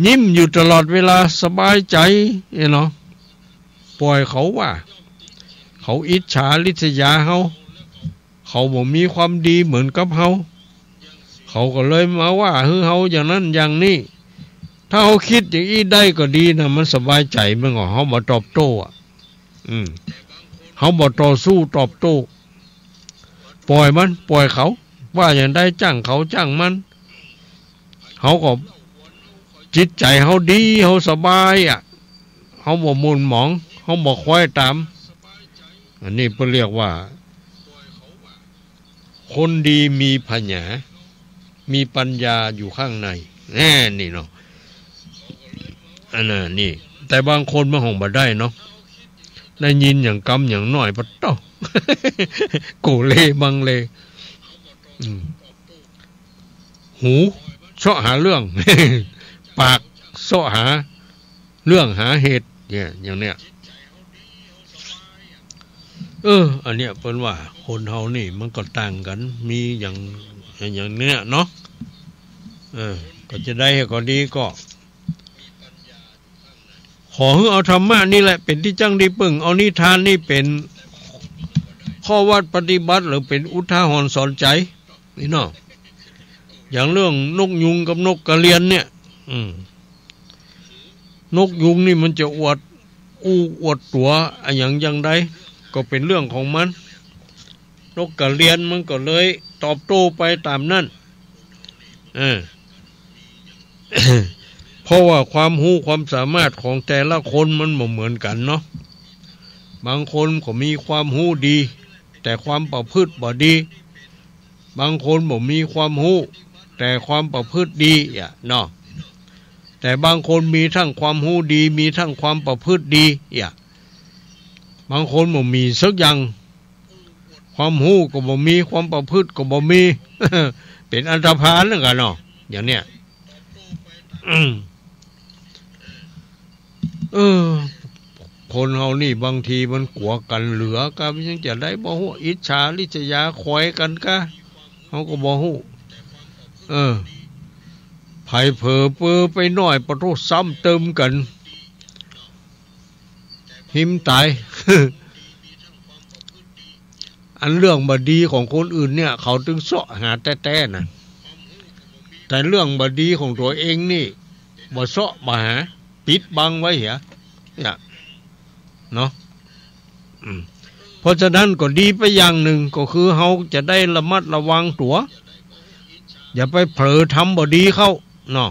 ยิ้มอยู่ตลอดเวลาสบายใจเนาะปล่อยเขาว่าเขาอิจฉาริษยาเขาบ่มีความดีเหมือนกับเขาก็เลยมาว่าเขาอย่างนั้นอย่างนี้ถ้าเขาคิดอย่างนี้ได้ก็ดีนะมันสบายใจมันก็เขาบ่ตอบโต้เขาบ่ต่อสู้ตอบโต้ปล่อยเขาว่าอย่างได้จ้างเขาจ้างมันเขาก็จิตใจเขาดีเขาสบายเขาบ่มุนหมองเขาบ่คอยตามอันนี้เพิ่นเรียกว่าคนดีมีปัญญามีปัญญาอยู่ข้างในแน่นี่เนาะอันนั้นนี่แต่บางคนมันคงบ่ได้เนาะได้ยินอย่างกำอย่างน้อยปะเต้าโกเลบังเลหูเสาะหาเรื่องปากเสาะหาเรื่องหาเหตุเนี่ยอย่างเนี้ยอันเนี้ยเปิ้นว่าคนเฮานี่มันก็ต่างกันมีอย่างเนี้ยเนาะก็จะได้ก็ดีก็ขอให้เอาธรรมะนี่แหละเป็นที่จังดีปึ่งเอานิทานนี่เป็นข้อวัดปฏิบัติหรือเป็นอุทาหรณ์สอนใจนี่เนาะอย่างเรื่องนกยุงกับนกกระเรียนเนี่ยนกยุงนี่มันจะอวดตัวอย่างใดก็เป็นเรื่องของมันนกกระเรียนมันก็เลยตอบโต้ไปตามนั้นเพราะว่าความรู้ความสามารถของแต่ละคนมันบ่เหมือนกันเนาะบางคนก็มีความรู้ดีแต่ความประพฤติบ่ดีบางคนบ่มีความรู้แต่ความประพฤติดีเนาะแต่บางคนมีทั้งความรู้ดีมีทั้งความประพฤติดีบางคนบ่มีสักอย่างความรู้ก็บ่มีความประพฤติก็บ่มี เป็นอันธพาลนั่นกันเนาะอย่างเนี้ยคนเฮานี่บางทีมันกลัวกันเหลือก็ยังจะได้บ่ฮู้อิจฉาริษยาคอยกันกะเฮาก็บ่ฮู้ไผเผลอเปื้อไปหน่อยปะโทซ้ำเติมกันหิมตาย อันเรื่องบดีของคนอื่นเนี่ยเขาถึงเสาะหาแต้ๆน่ะแต่เรื่องบดีของตัวเองนี่บ่เสาะบ่หาปิดบังไว้เหี้ยเนี่ยเนาะเพราะฉะนั้นก็ดีไปอย่างหนึ่งก็คือเฮาจะได้ระมัดระวังตัวอย่าไปเผลอทำบ่ดีเข้าเนาะ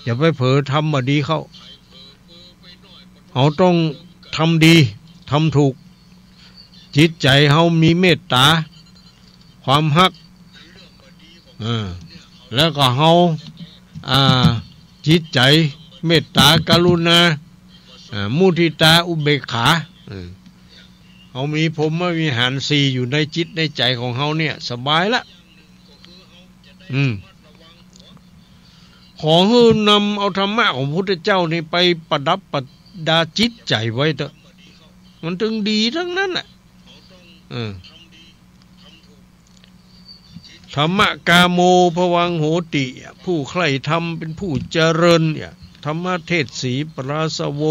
อย่าไปเผลอทำบ่ดีเข้าเฮาต้องทำดีทำถูกจิตใจเฮามีเมตตาความฮักแล้วก็เฮาจิตใจเมตตากรุณามุทิตาอุเบกขาเฮามีพรหมวิหารสี่อยู่ในจิตในใจของเฮาเนี่ยสบายละขอให้นำเอาธรรมะของพระพุทธเจ้านี่ไปประดับประดาจิตใจไว้เถอะมันถึงดีทั้งนั้นแหละธรรมะกาโมภวังโหติผู้ใคร่ธรรมเป็นผู้เจริญเนี่ยธรรมเทศสีปราสโว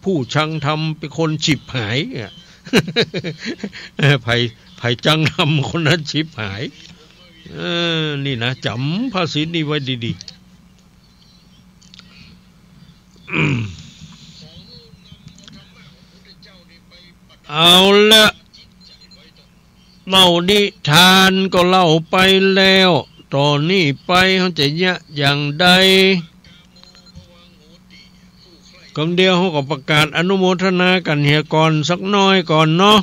ผู้ชังธรรมเป็นคนฉิบหายไผ่จังธรรมคนนั้นฉิบหายนี่นะจำภาษิตนี้ไว้ดีๆเอาละเล่านิทานก็เล่าไปแล้วตอนนี้ไปเขาจะอย่างใดคำเดียวเขาก็ประกาศอนุโมทนากันเฮียก่อนสักน้อยก่อนเนาะ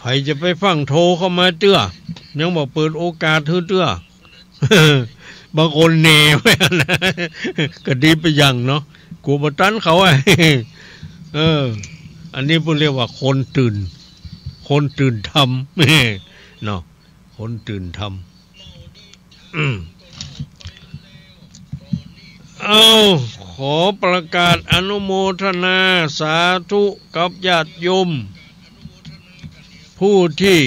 ใครจะไปฟังโทรเข้ามาเตื้อยังบอกเปิดโอกาสเตื้อบางคนเนไว้นะก็ดีไปอย่างเนาะกูมาตั้นเขาอันนี้พวกเรียกว่าคนตื่นค คนตื่นทำเนาะคนตื่นทำเอาขอประกาศอนุโมทนาสาธุกับญาติโยมผู้ที่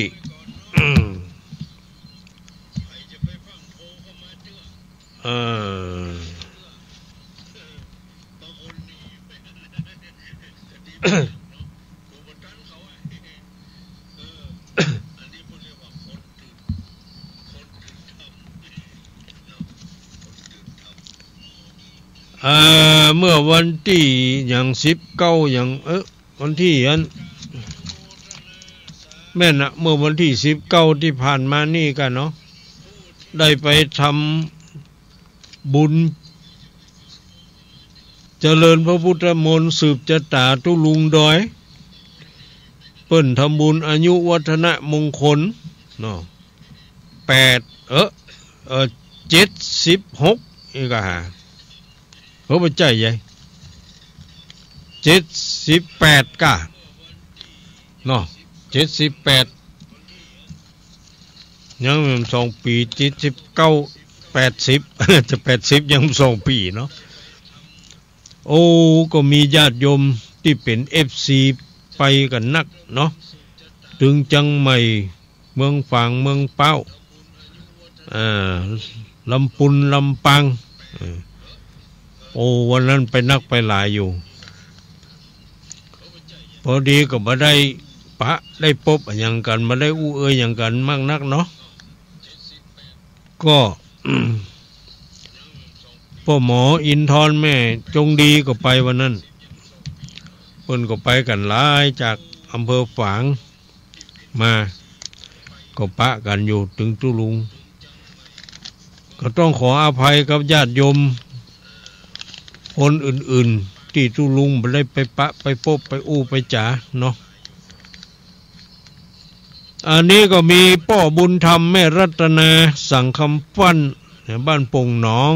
เมื่อวันที่อย่าง19อย่างวันที่อันแม่นะเมื่อวันที่19ที่ผ่านมานี่กันเนาะได้ไปทำบุญเจริญพระพุทธมนต์สืบจตาตุลุงดอยเปิ้นทำบุญอายุวัฒนะมงคลเนาะ76อีกอ่ะเพราะว่าใจใหญ่78กะเนาะ78ยังมี2ปี79 80จะ80ยัง2ปีเนาะโอ้ก็มีญาติโยมที่เป็น FC ไปกันนักเนาะถึงจังใหม่เมืองฝางเมืองเป้าลำปุนลำปังโอ้วันนั้นไปนักไปหลายอยู่พอดีก็มาได้ปะได้พบอย่างกันมาได้อู้อย่างกันมากนักเนาะก็พ่อหมออินทร์แม่จงดีก็ไปวันนั้นเพิ่นก็ไปกันหลายจากอำเภอฝางมาก็ปะกันอยู่ถึงตุลุงก็ต้องขออภัยกับญาติโยมคนอื่นๆที่ตุลุงไม่ได้ไปปะไปพบไปอู้ไปจ๋าเนาะอันนี้ก็มีพ่อบุญธรรมแม่รัตนาสั่งคำฟั่นบ้านปงหนอง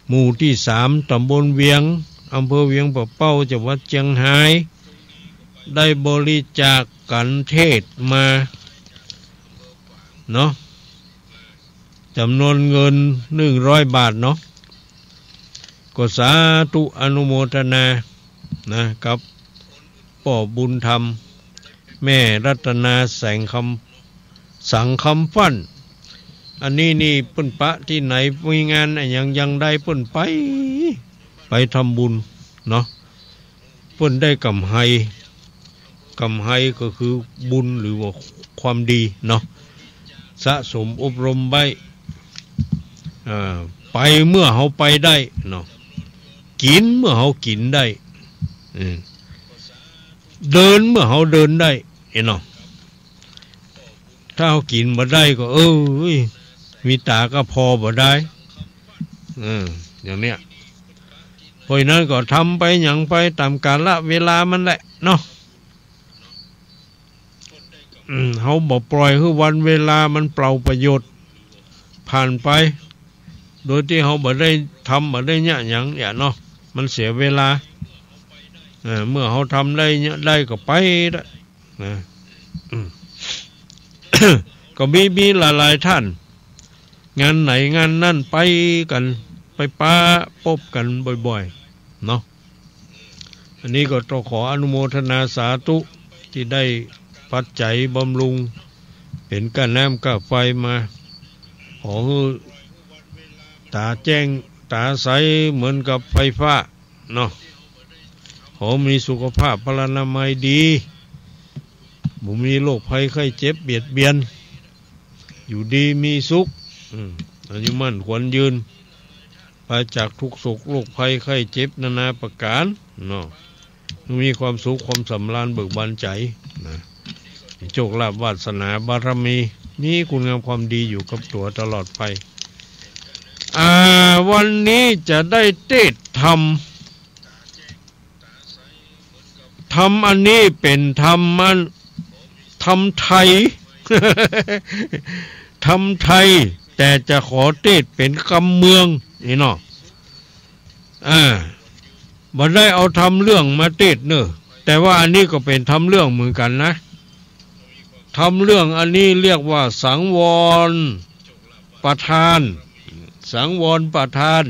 หมู่ที่3ตำบลเวียงอำเภอเวียงป่าเป้าจังหวัดเชียงรายได้บริจาคกันเทศมาเนาะจำนวนเงิน100 บาทเนาะก็สาธุอนุโมทนานะครับพ่อบุญธรรมแม่รัตนาแสงคำสังคำฟั่นอันนี้นี่เปิ้นปะที่ไหนมีงานยังได้เปิ้นไปทำบุญเนาะเปิ้นได้กำไห้ก็คือบุญหรือว่าความดีเนาะสะสมอบรมไว้ไปเมื่อเขาไปได้เนาะกินเมื่อเขากินได้เดินเมื่อเขาเดินได้เนาะถ้าเขากินมาได้ก็มีตาก็พอบ่ได้อย่างเนี้ยเพราะนั้นก็ทำไปอย่างไปตามกาลเวลามันแหละเนาะเขาบอกปล่อยคือวันเวลามันเปล่าประโยชน์ผ่านไปโดยที่เขาบ่ได้ทำบ่ได้เนี่ยอย่างเนาะมันเสียเวลาเมื่อเขาทำได้เนี่ยได้ก็ไปได้นะก็มีหลายท่านงานไหนงานนั่นไปกันไปป้าพบกันบ่อยๆเนาะอันนี้ก็ต้องขออนุโมทนาสาธุที่ได้ปัจจัยบำรุงเป็นก้าน้ำก้าไฟมาขอตาแจ้งตาใสเหมือนกับไฟฟ้าเนาะขอมีสุขภาพพลานามัยดีบ่มีโรคภัยไข้เจ็บเบียดเบียนอยู่ดีมีสุขอายุมั่นขวัญยืนไปจากทุกโศกโรคภัยไข้เจ็บนานาประการเนาะมีความสุขความสำราญเบิกบานใจนะโชคลาภวาสนาบารมีมีคุณงามความดีอยู่กับตัวตลอดไปวันนี้จะได้เทศธรรมอันนี้เป็นธรรมไทย ธรรมไทยแต่จะขอเทศเป็นคำเมืองนี่เนาะบ่ได้เอาทำเรื่องมาเทศเนอะแต่ว่าอันนี้ก็เป็นทำเรื่องเหมือนกันนะ ทำเรื่องอันนี้เรียกว่าสังวรประทานสังวรประทาน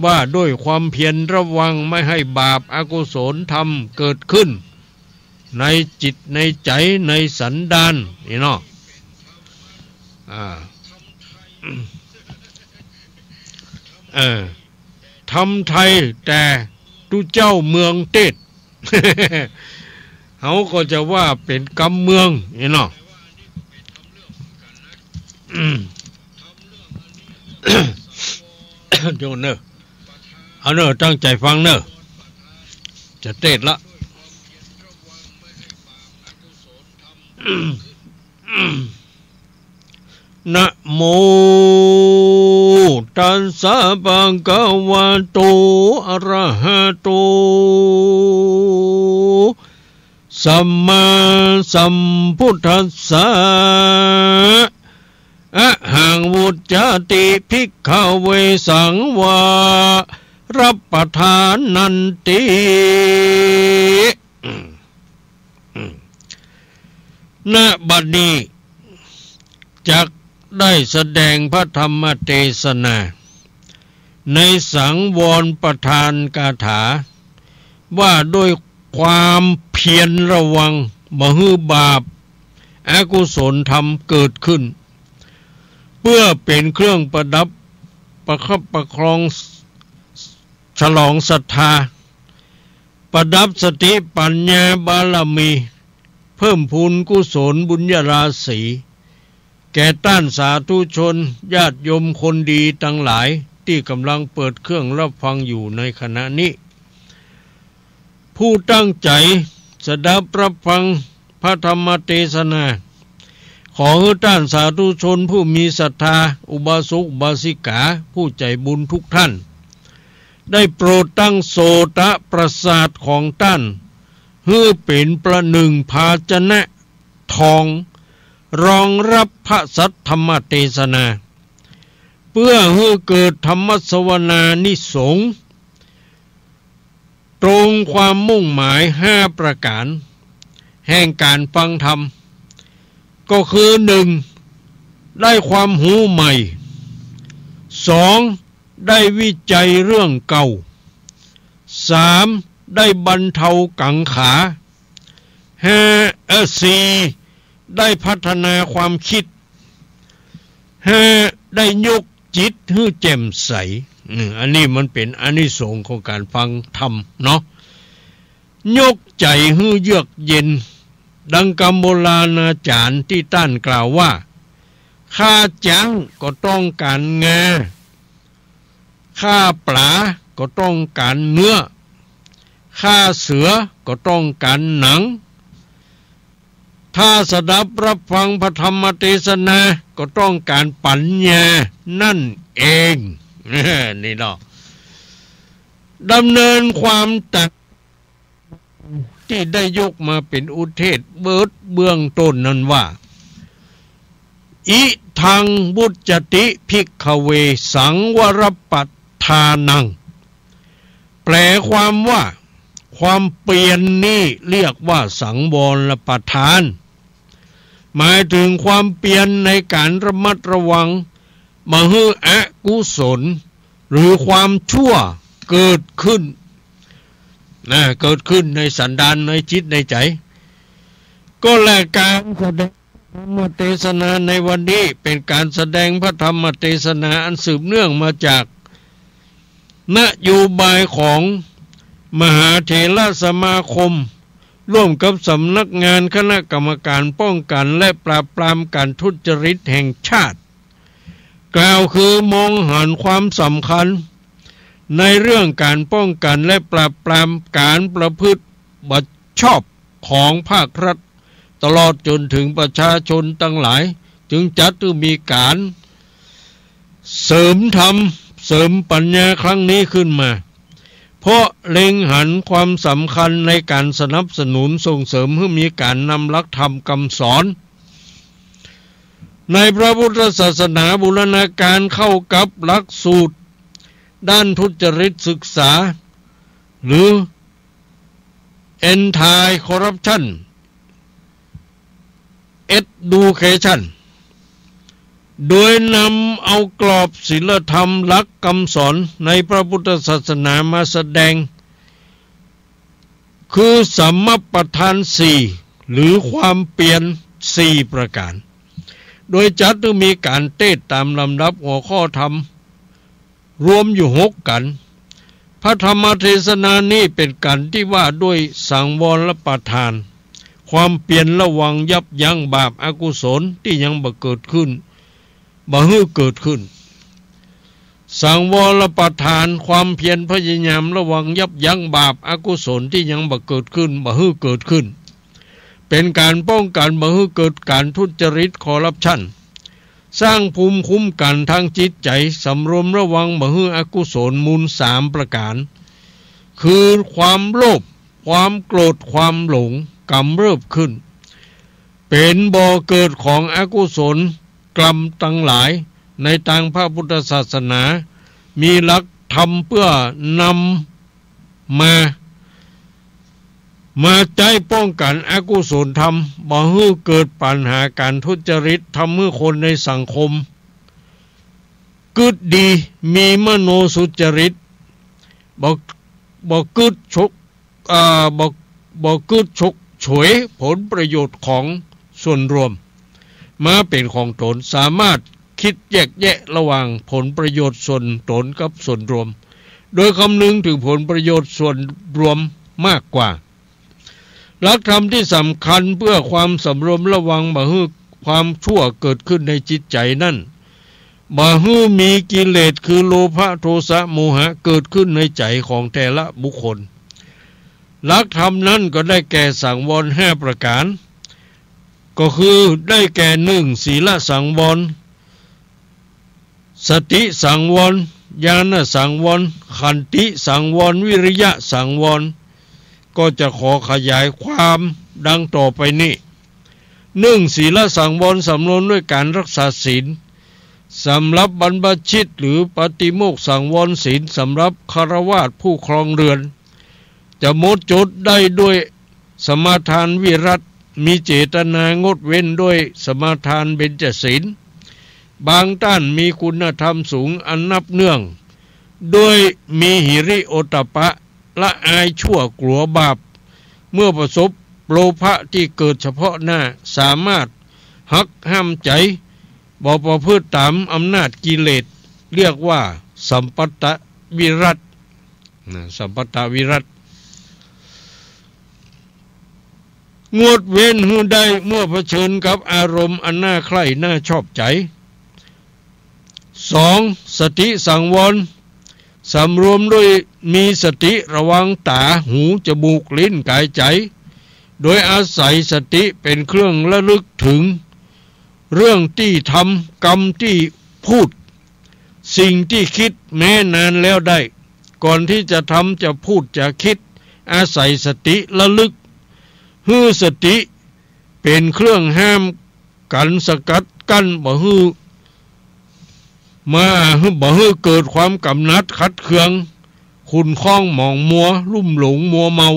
ว่าด้วยความเพียรระวังไม่ให้บาปอกุศลธรรมเกิดขึ้นในจิตในใจในสันดานนี่เนาะทำไทยแต่ทุเจ้าเมืองเทศ เขาก็จะว่าเป็นกำเมืองนี่เนาะ โยนเนอะเอาเนอะตั้งใจฟังเนอะจะเทศละ นะโมตัสสะภะคะวะโตอะระหะโตสัมมาสัมพุทธัสสะอะหังวุจจติภิกขเวสังวารับประทานนันติณบัดนี้จักได้แสดงพระธรรมเทศนาในสังวรประทานคาถาว่าด้วยความเพียรระวังบ่ให้บาปอกุศลธรรมเกิดขึ้นเพื่อเป็นเครื่องประดับประคับประคองฉลองศรัทธาประดับสติปัญญาบารมีเพิ่มพูนกุศลบุญญาราศีแก่ต้านสาธุชนญาติโยมคนดีทั้งหลายที่กำลังเปิดเครื่องรับฟังอยู่ในขณะนี้ผู้ตั้งใจสดับรับฟังพระธรรมเทศนาขอให้ต้านสาธุชนผู้มีศรัทธาอุบาสกอุบาสิกาผู้ใจบุญทุกท่านได้โปรดตั้งโสตประสาทของท่านเพื่อเป็นประหนึ่งภาชนะทองรองรับพระสัทธรรมเทศนาเพื่อให้เกิดธรรมสวนานิสงส์ตรงความมุ่งหมาย5ประการแห่งการฟังธรรมก็คือ 1. ได้ความหูใหม่ 2. ได้วิจัยเรื่องเก่า 3. ได้บรรเทากังขา 4. ได้พัฒนาความคิด 5. ได้ยกจิตให้แจ่มใสอันนี้มันเป็นอานิสงส์ของการฟังธรรมเนาะยกใจให้เยือกเย็นดังคำโบราณอาจารย์ที่ท่านกล่าวว่าฆ่าจังก็ต้องการงาฆ่าปลาก็ต้องการเนื้อฆ่าเสือก็ต้องการหนังถ้าสดับรับฟังพระธรรมเทศนาก็ต้องการปัญญานั่นเองนี่เนาะดำเนินความตัดที่ได้ยกมาเป็นอุเทศเบื้องต้นนั้นว่าอิทังบุจจติภิกขเวสังวรปัฏฐานังแปลความว่าความเปลี่ยนนี้เรียกว่าสังวรประทานหมายถึงความเปลี่ยนในการระมัดระวังมหึอกุศลหรือความชั่วเกิดขึ้นเกิดขึ้นในสันดานในจิตในใจก็และการแสดงธรรมเทศนาในวันนี้เป็นการแสดงพระธรรมเทศนาอันสืบเนื่องมาจากนโยบายของมหาเถรสมาคมร่วมกับสำนักงานคณะกรรมการป้องกันและปราบปรามการทุจริตแห่งชาติกล่าวคือมองเห็นความสำคัญในเรื่องการป้องกันและปราบปรามการประพฤติบัชอบของภาครัฐตลอดจนถึงประชาชนทั้งหลายจึงจัดมีการเสริมธรรมเสริมปัญญาครั้งนี้ขึ้นมาเพราะเล็งหันความสำคัญในการสนับสนุนส่งเสริมให้มีการนำหลักธรรมคำสอนในพระพุทธศาสนาบูรณาการเข้ากับหลักสูตรด้านทุจริตศึกษาหรือ Anti Corruption ดูเคชั่นโดยนำเอากรอบศีลธรรมหลักคำสอนในพระพุทธศาสนามาแสดงคือสัมมัปปทานสี่หรือความเปลี่ยนสี่ประการโดยจัดมีการเทศตามลำดับหัวข้อธรรมรวมอยู่6กันพระธรรมเทศนานี้เป็นกันที่ว่าด้วยสังวรประทานความเปลี่ยนระวังยับยั้งบาปอกุศลที่ยังบ่เกิดขึ้นบ่ฮื้อเกิดขึ้นสังวรประทานความเพียรพยายามระวังยับยั้งบาปอกุศลที่ยังบ่เกิดขึ้นบ่ฮื้อเกิดขึ้นเป็นการป้องกันบ่ฮื้อเกิดการทุจริตคอร์รัปชันสร้างภูมิคุ้มกันทางจิตใจสำรวมระวังบ่ฮื้ออกุศลมูล3ประการคือความโลภความโกรธความหลงกำเริบขึ้นเป็นบ่อเกิดของอกุศลกรรมทั้งหลายในทางพระพุทธศาสนามีหลักธรรมเพื่อนำมาใจป้องกันอกุศลธรรมบ่ให้เกิดปัญหาการทุจริตทำให้คนในสังคมกึดดีมีมโนสุจริตบ่กึดฉกฉวยผลประโยชน์ของส่วนรวมมาเป็นของตนสามารถคิดแยกแยะระหว่างผลประโยชน์ส่วนตนกับส่วนรวมโดยคำนึงถึงผลประโยชน์ส่วนรวมมากกว่าหลักธรรมที่สำคัญเพื่อความสำรวมระวังบ่ให้ความชั่วเกิดขึ้นในจิตใจนั่นบ่ให้มีกิเลสคือโลภะโทสะโมหะเกิดขึ้นในใจของแต่ละบุคคลหลักธรรมนั้นก็ได้แก่สังวร5ประการก็คือได้แก่1ศีลสังวรสติสังวรญาณสังวรขันติสังวรวิริยะสังวรก็จะขอขยายความดังต่อไปนี้1ศีลสังวรสำรวมด้วยการรักษาศีลสำหรับบรรพชิตหรือปฏิโมกข์สังวรศีลสำหรับฆราวาสผู้ครองเรือนจะหมดจดได้ด้วยสมาทานวิรัตมีเจตนางดเว้นด้วยสมาทานเบญจศีลบางท่านมีคุณธรรมสูงอันนับเนื่องโดยมีหิริโอตตัปปะละอายชั่วกลัวบาปเมื่อประสบโลภะที่เกิดเฉพาะหน้าสามารถหักห้ามใจบ่ประพฤติตามอำนาจกิเลสเรียกว่าสัมปัตตวิรัตสัมปัตตวิรัตงดเว้นให้ได้เมื่อเผชิญกับอารมณ์อันน่าใคร่น่าชอบใจ2สติสังวรสำรวมด้วยมีสติระวังตาหูจมูกลิ้นกายใจโดยอาศัยสติเป็นเครื่องระลึกถึงเรื่องที่ทำกรรมที่พูดสิ่งที่คิดแม้นานแล้วได้ก่อนที่จะทำจะพูดจะคิดอาศัยสติระลึกฮื้อสติเป็นเครื่องห้ามกันสกัดกั้นบ่ฮื้อบ่ฮื้อเกิดความกำหนัดขัดเคืองขุ่นข้องหมองมัวลุ่มหลงมัวเมา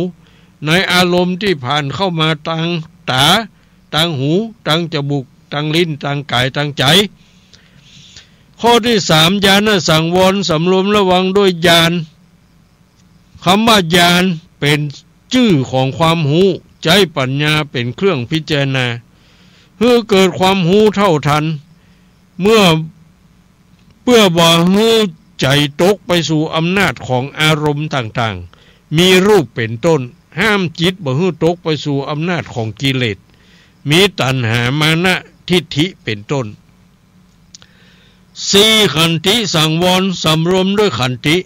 ในอารมณ์ที่ผ่านเข้ามาทางตาทางหูทางจมูกทางลิ้นทางกายทางใจข้อที่3ญาณสังวรสำรวมระวังด้วยญาณคำว่าญาณเป็นชื่อของความหูใจปัญญาเป็นเครื่องพิจารณาเพื่อเกิดความหูเท่าทันเพื่อบ่ให้ใจตกไปสู่อำนาจของอารมณ์ต่างๆมีรูปเป็นต้นห้ามจิตบ่ให้ตกไปสู่อำนาจของกิเลสมีตัณหามานะทิฏฐิเป็นต้น4ขันติสังวรสำรวมด้วยขันติ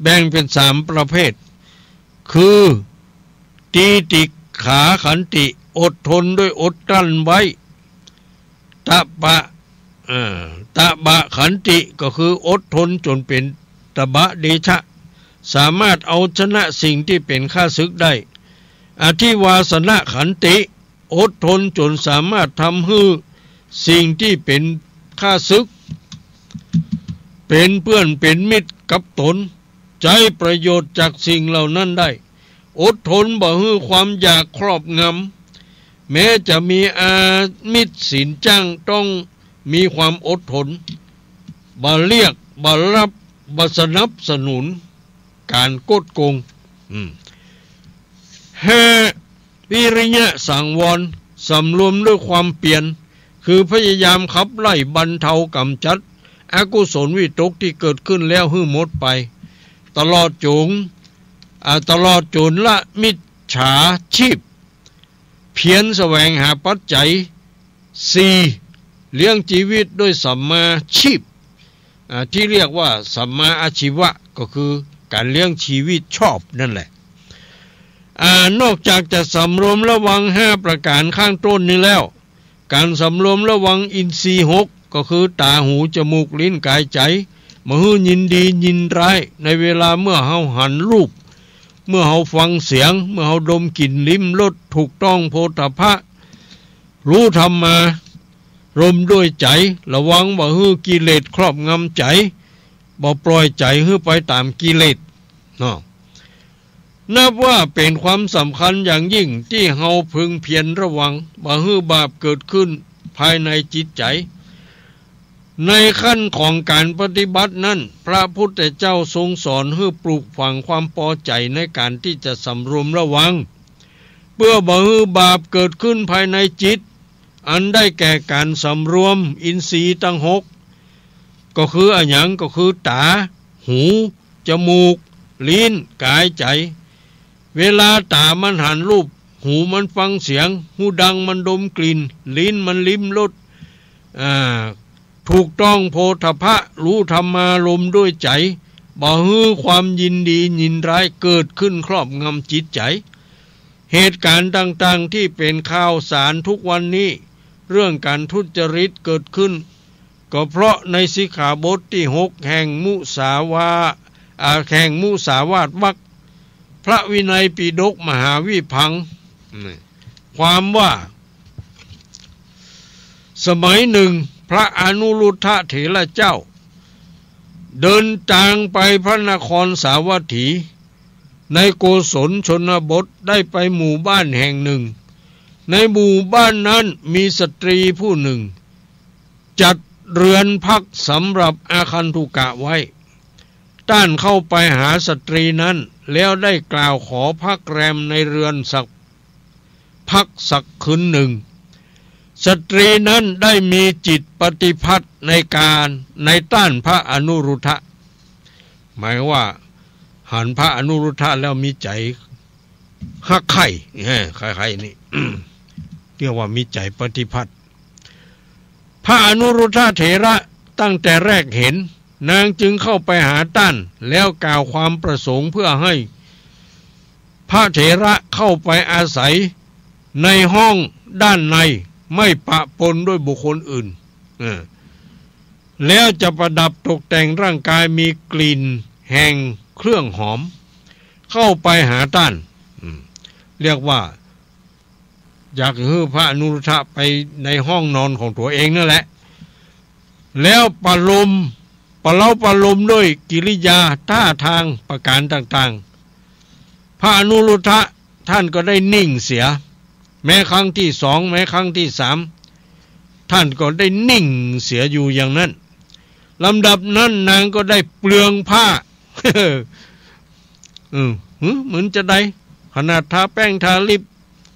แบ่งเป็น3ประเภทคือตีติขาขันติอดทนด้วยอดกลั้นไว้ตบะขันติก็คืออดทนจนเป็นตบะเดชะสามารถเอาชนะสิ่งที่เป็นข้าศึกได้อธิวาสนะขันติอดทนจนสามารถทำให้สิ่งที่เป็นข้าศึกเป็นเพื่อนเป็นมิตรกับตนใจประโยชน์จากสิ่งเหล่านั้นได้อดทนบ่ให้ความอยากครอบง แม้จะมีอามิตรสินจ้างต้องมีความอดทนบ่เรียกบ่รับบ่สนับสนุนการกดโกง5วิริยะสังวรสำรวมด้วยความเปลี่ยนคือพยายามขับไล่บรรเทากำจัดอกุศลวิตกที่เกิดขึ้นแล้วให้หมดไปตลอดจนละมิจฉาชีพเพียรแสวงหาปัจจัย4เลี้ยงชีวิตด้วยสัมมาชีพที่เรียกว่าสัมมาอาชีวะก็คือการเลี้ยงชีวิตชอบนั่นแหละนอกจากจะสำรวมระวัง5ประการข้างต้นนี้แล้วการสำรวมระวังอินทรีย์6ก็คือตาหูจมูกลิ้นกายใจมาฮื้อยินดียินร้ายในเวลาเมื่อเฮาหันรูปเมื่อเฮาฟังเสียงเมื่อเฮาดมกลิ่นลิ้มรสถูกต้องโผฏฐัพพะรู้ธรรมารมด้วยใจระวังบ่ฮื้อกิเลสครอบงำใจบ่ปล่อยใจฮื้อไปตามกิเลสเนาะนับว่าเป็นความสำคัญอย่างยิ่งที่เฮาพึงเพียรระวังบ่ฮื้อบาปเกิดขึ้นภายในจิตใจในขั้นของการปฏิบัตินั้นพระพุทธเจ้าทรงสอนให้ปลูกฝังความพอใจในการที่จะสำรวมระวังเพื่อบ่ให้บาปเกิดขึ้นภายในจิตอันได้แก่การสำรวมอินทรีย์ทั้ง6ก็คืออะไรอย่างก็คือตาหูจมูกลิ้นกายใจเวลาตามันหันรูปหูมันฟังเสียงหูดังมันดมกลิ่นลิ้นมันลิ้มรสถูกต้องโผฏฐัพพะรู้ธรรมารมณ์ด้วยใจบ่ฮื้อความยินดียินร้ายเกิดขึ้นครอบงำจิตใจเหตุการณ์ต่างๆที่เป็นข่าวสารทุกวันนี้เรื่องการทุจริตเกิดขึ้นก็เพราะในสิกขาบทที่6แห่งมุสาวาทวรรคพระวินัยปิฎกมหาวิภังค์ความว่าสมัยหนึ่งพระอนุรุทธะเถระเจ้าเดินทางไปพระนครสาวัตถีในโกศลชนบทได้ไปหมู่บ้านแห่งหนึ่งในหมู่บ้านนั้นมีสตรีผู้หนึ่งจัดเรือนพักสำหรับอาคันธุกะไว้ต้านเข้าไปหาสตรีนั้นแล้วได้กล่าวขอพักแรมในเรือนสักคืนหนึ่งสตรีนั้นได้มีจิตปฏิพัทธ์ในต้านพระอนุรุทธะหมายว่าหันพระอนุรุทธะแล้วมีใจฮักใคร่นี่ เรียกว่ามีใจปฏิพัทธ์พระอนุรุทธะเถระตั้งแต่แรกเห็นนางจึงเข้าไปหาต้านแล้วกล่าวความประสงค์เพื่อให้พระเถระเข้าไปอาศัยในห้องด้านในไม่ปะปนด้วยบุคคลอื่นแล้วจะประดับตกแต่งร่างกายมีกลิ่นแห่งเครื่องหอมเข้าไปหาต้านเรียกว่าอยากให้พระอนุรุทธะไปในห้องนอนของตัวเองนั่นแหละแล้วประโลมด้วยกิริยาท่าทางประการต่างๆพระอนุรุทธะท่านก็ได้นิ่งเสียแม้ครั้งที่2แม้ครั้งที่3ท่านก็ได้นิ่งเสียอยู่อย่างนั้นลำดับนั้นนางก็ได้เปลืองผ้า เหมือนจะได้ขนาดทาแป้งทาลิป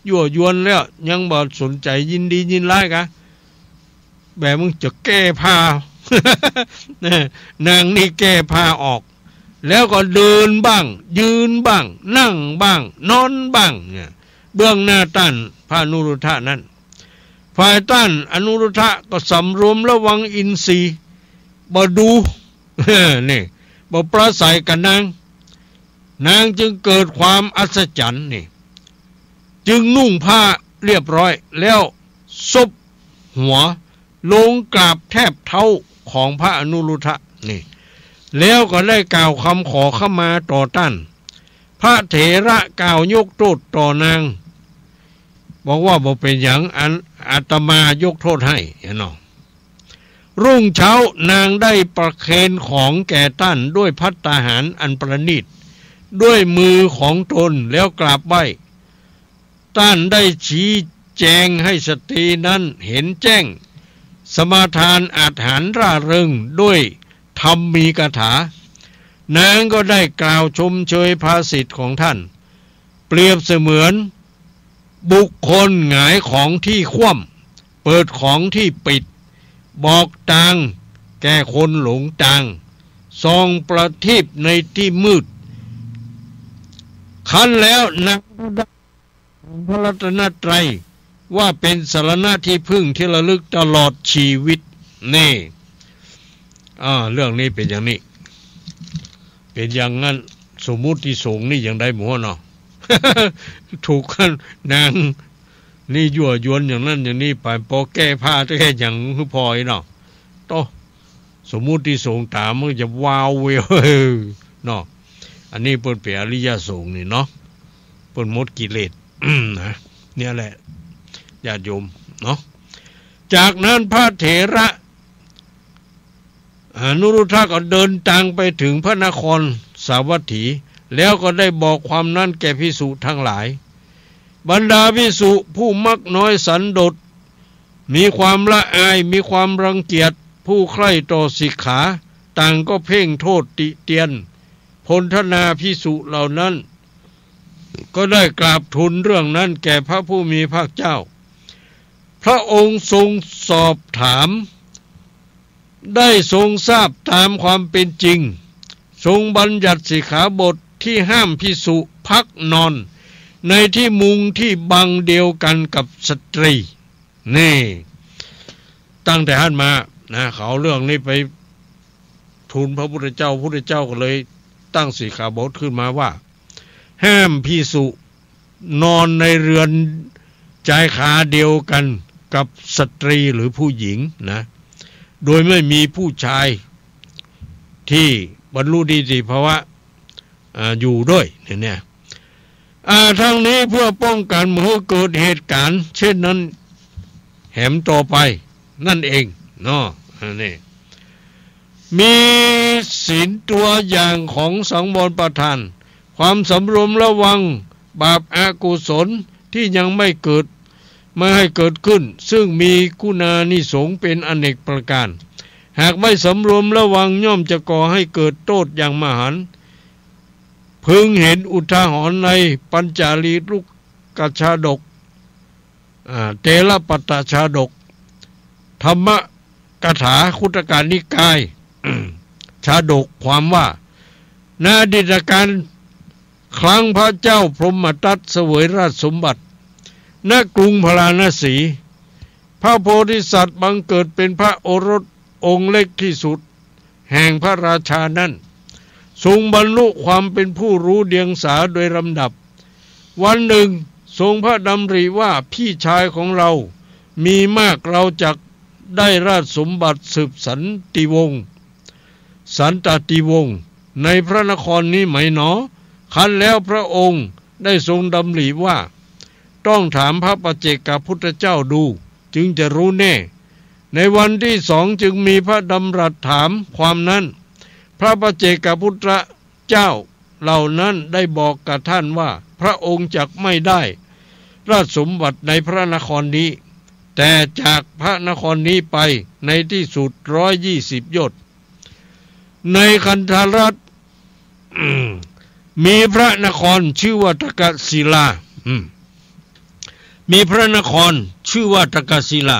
ยั่วยวนแล้วยังบ่สนใจยินดียินร้ายกะแบบมึงจะแก้ผ้า นางนี่แก้ผ้าออกแล้วก็เดินบ้างยืนบ้างนั่งบ้างนอนบ้างเนี่ยเบื้องหน้าต้านพระอนุรุทธะนั้นฝ่ายต้านอนุรุทธะก็สำรวมระวังอินทรีย์บ่ดู นี่บ่ประสัยกับนางจึงเกิดความอัศจรรย์นี่จึงนุ่งผ้าเรียบร้อยแล้วซบหัวลงกราบแทบเท้าของพระอนุรุทธะนี่แล้วก็ได้กล่าวคำขอเข้ามาต่อต้านพระเถระกล่าวยกโทษต่อนางบอกว่าบ่เป็นอย่างอาตมายกโทษให้เนาะรุ่งเช้านางได้ประเคนของแก่ต้านด้วยภัตตาหารอันประณีตด้วยมือของตนแล้วกราบไหว้ต้านได้ชี้ แจงให้สตรีนั้นเห็นแจ้งสมาทานอาหารร่าเริงด้วยธรรมมีคาถานางก็ได้กล่าวชมเชยภาษิตของท่านเปรียบเสมือนบุคคลหงายของที่คว่ำเปิดของที่ปิดบอกทางแก่คนหลงทางส่องประทีปในที่มืดคันแล้วนักพระรัตนตรัยว่าเป็นสรณะที่พึ่งที่ระลึกตลอดชีวิตนี่เรื่องนี้เป็นอย่างนี้เป็นอย่างนั้นสมมุติสงฆ์นี่อย่างใดหมูเนาะ ถูกกันนางนี่ยั่วยวนอย่างนั้นอย่างนี้ไปพอแก้ผ้าแค่อย่างพอเนาะโตสมมุติสงฆ์ตามมันจะว้าวเว้ยเนาะอันนี้เปิดเปียอริยสงฆ์นี่เนาะเปิดมดกิเลส นะเนี่ยแหละญาติโยมเนาะจากนั้นพระเถระอนุรุทธะก็เดินทางไปถึงพระนครสาวัตถีแล้วก็ได้บอกความนั้นแก่ภิกษุทั้งหลายบรรดาภิกษุผู้มักน้อยสันโดษมีความละอายมีความรังเกียจผู้ใคร่ต่อสิกขาต่างก็เพ่งโทษติเตียนพลทนาภิกษุเหล่านั้นก็ได้กราบทูลเรื่องนั้นแก่พระผู้มีพระเจ้าพระองค์ทรงสอบถามได้ทรงทราบตามความเป็นจริงทรงบัญญัติสิกขาบทที่ห้ามภิกษุพักนอนในที่มุงที่บังเดียวกันกับสตรีนี่ตั้งแต่ท่านมานะเขาเรื่องนี้ไปทูลพระพุทธเจ้าก็เลยตั้งสิกขาบทขึ้นมาว่าห้ามภิกษุนอนในเรือนชายคาเดียวกันกับสตรีหรือผู้หญิงนะโดยไม่มีผู้ชายที่บรรลุนิติภาวะอยู่ด้วยเนี่ยทั้งนี้เพื่อป้องกันเมื่อเกิดเหตุการณ์เช่นนั้นแหมต่อไปนั่นเองเนาะนี่มีศีลตัวอย่างของสังวรประทานความสำรวมระวังบาปอกุศลที่ยังไม่เกิดไม่ให้เกิดขึ้นซึ่งมีคุณานิสงส์เป็นอเนกประการหากไม่สำรวมระวังย่อมจะก่อให้เกิดโทษอย่างมหันต์พึงเห็นอุทาหรณ์ในปัญจาลีรุกชาดกเตระปัตตชาดกธรรมกถาคุตการนิกาย ชาดกความว่านาดิตการครั้งพระเจ้าพรหมทัตเสวยราชสมบัติณกรุงพาราณสีพระโพธิสัตว์บังเกิดเป็นพระโอรสองค์เล็กที่สุดแห่งพระราชานั้นทรงบรรลุความเป็นผู้รู้เดียงสาโดยลำดับวันหนึ่งทรงพระดำริว่าพี่ชายของเรามีมากเราจักได้ราชสมบัติสืบสันติวงศ์สันตติวงศ์ในพระนครนี้ไหมหนอคันแล้วพระองค์ได้ทรงดำริว่าต้องถามพระปัจเจกพุทธเจ้าดูจึงจะรู้แน่ในวันที่สองจึงมีพระดำรัสถามความนั้นพระปัจเจกพุทธเจ้าเหล่านั้นได้บอกกับท่านว่าพระองค์จักไม่ได้ราชสมบัติในพระนครนี้แต่จากพระนครนี้ไปในที่สุด120 โยชน์ในคันธารัฐ มีพระนครชื่อว่าตกศิลามีพระนครชื่อว่าตกศิลา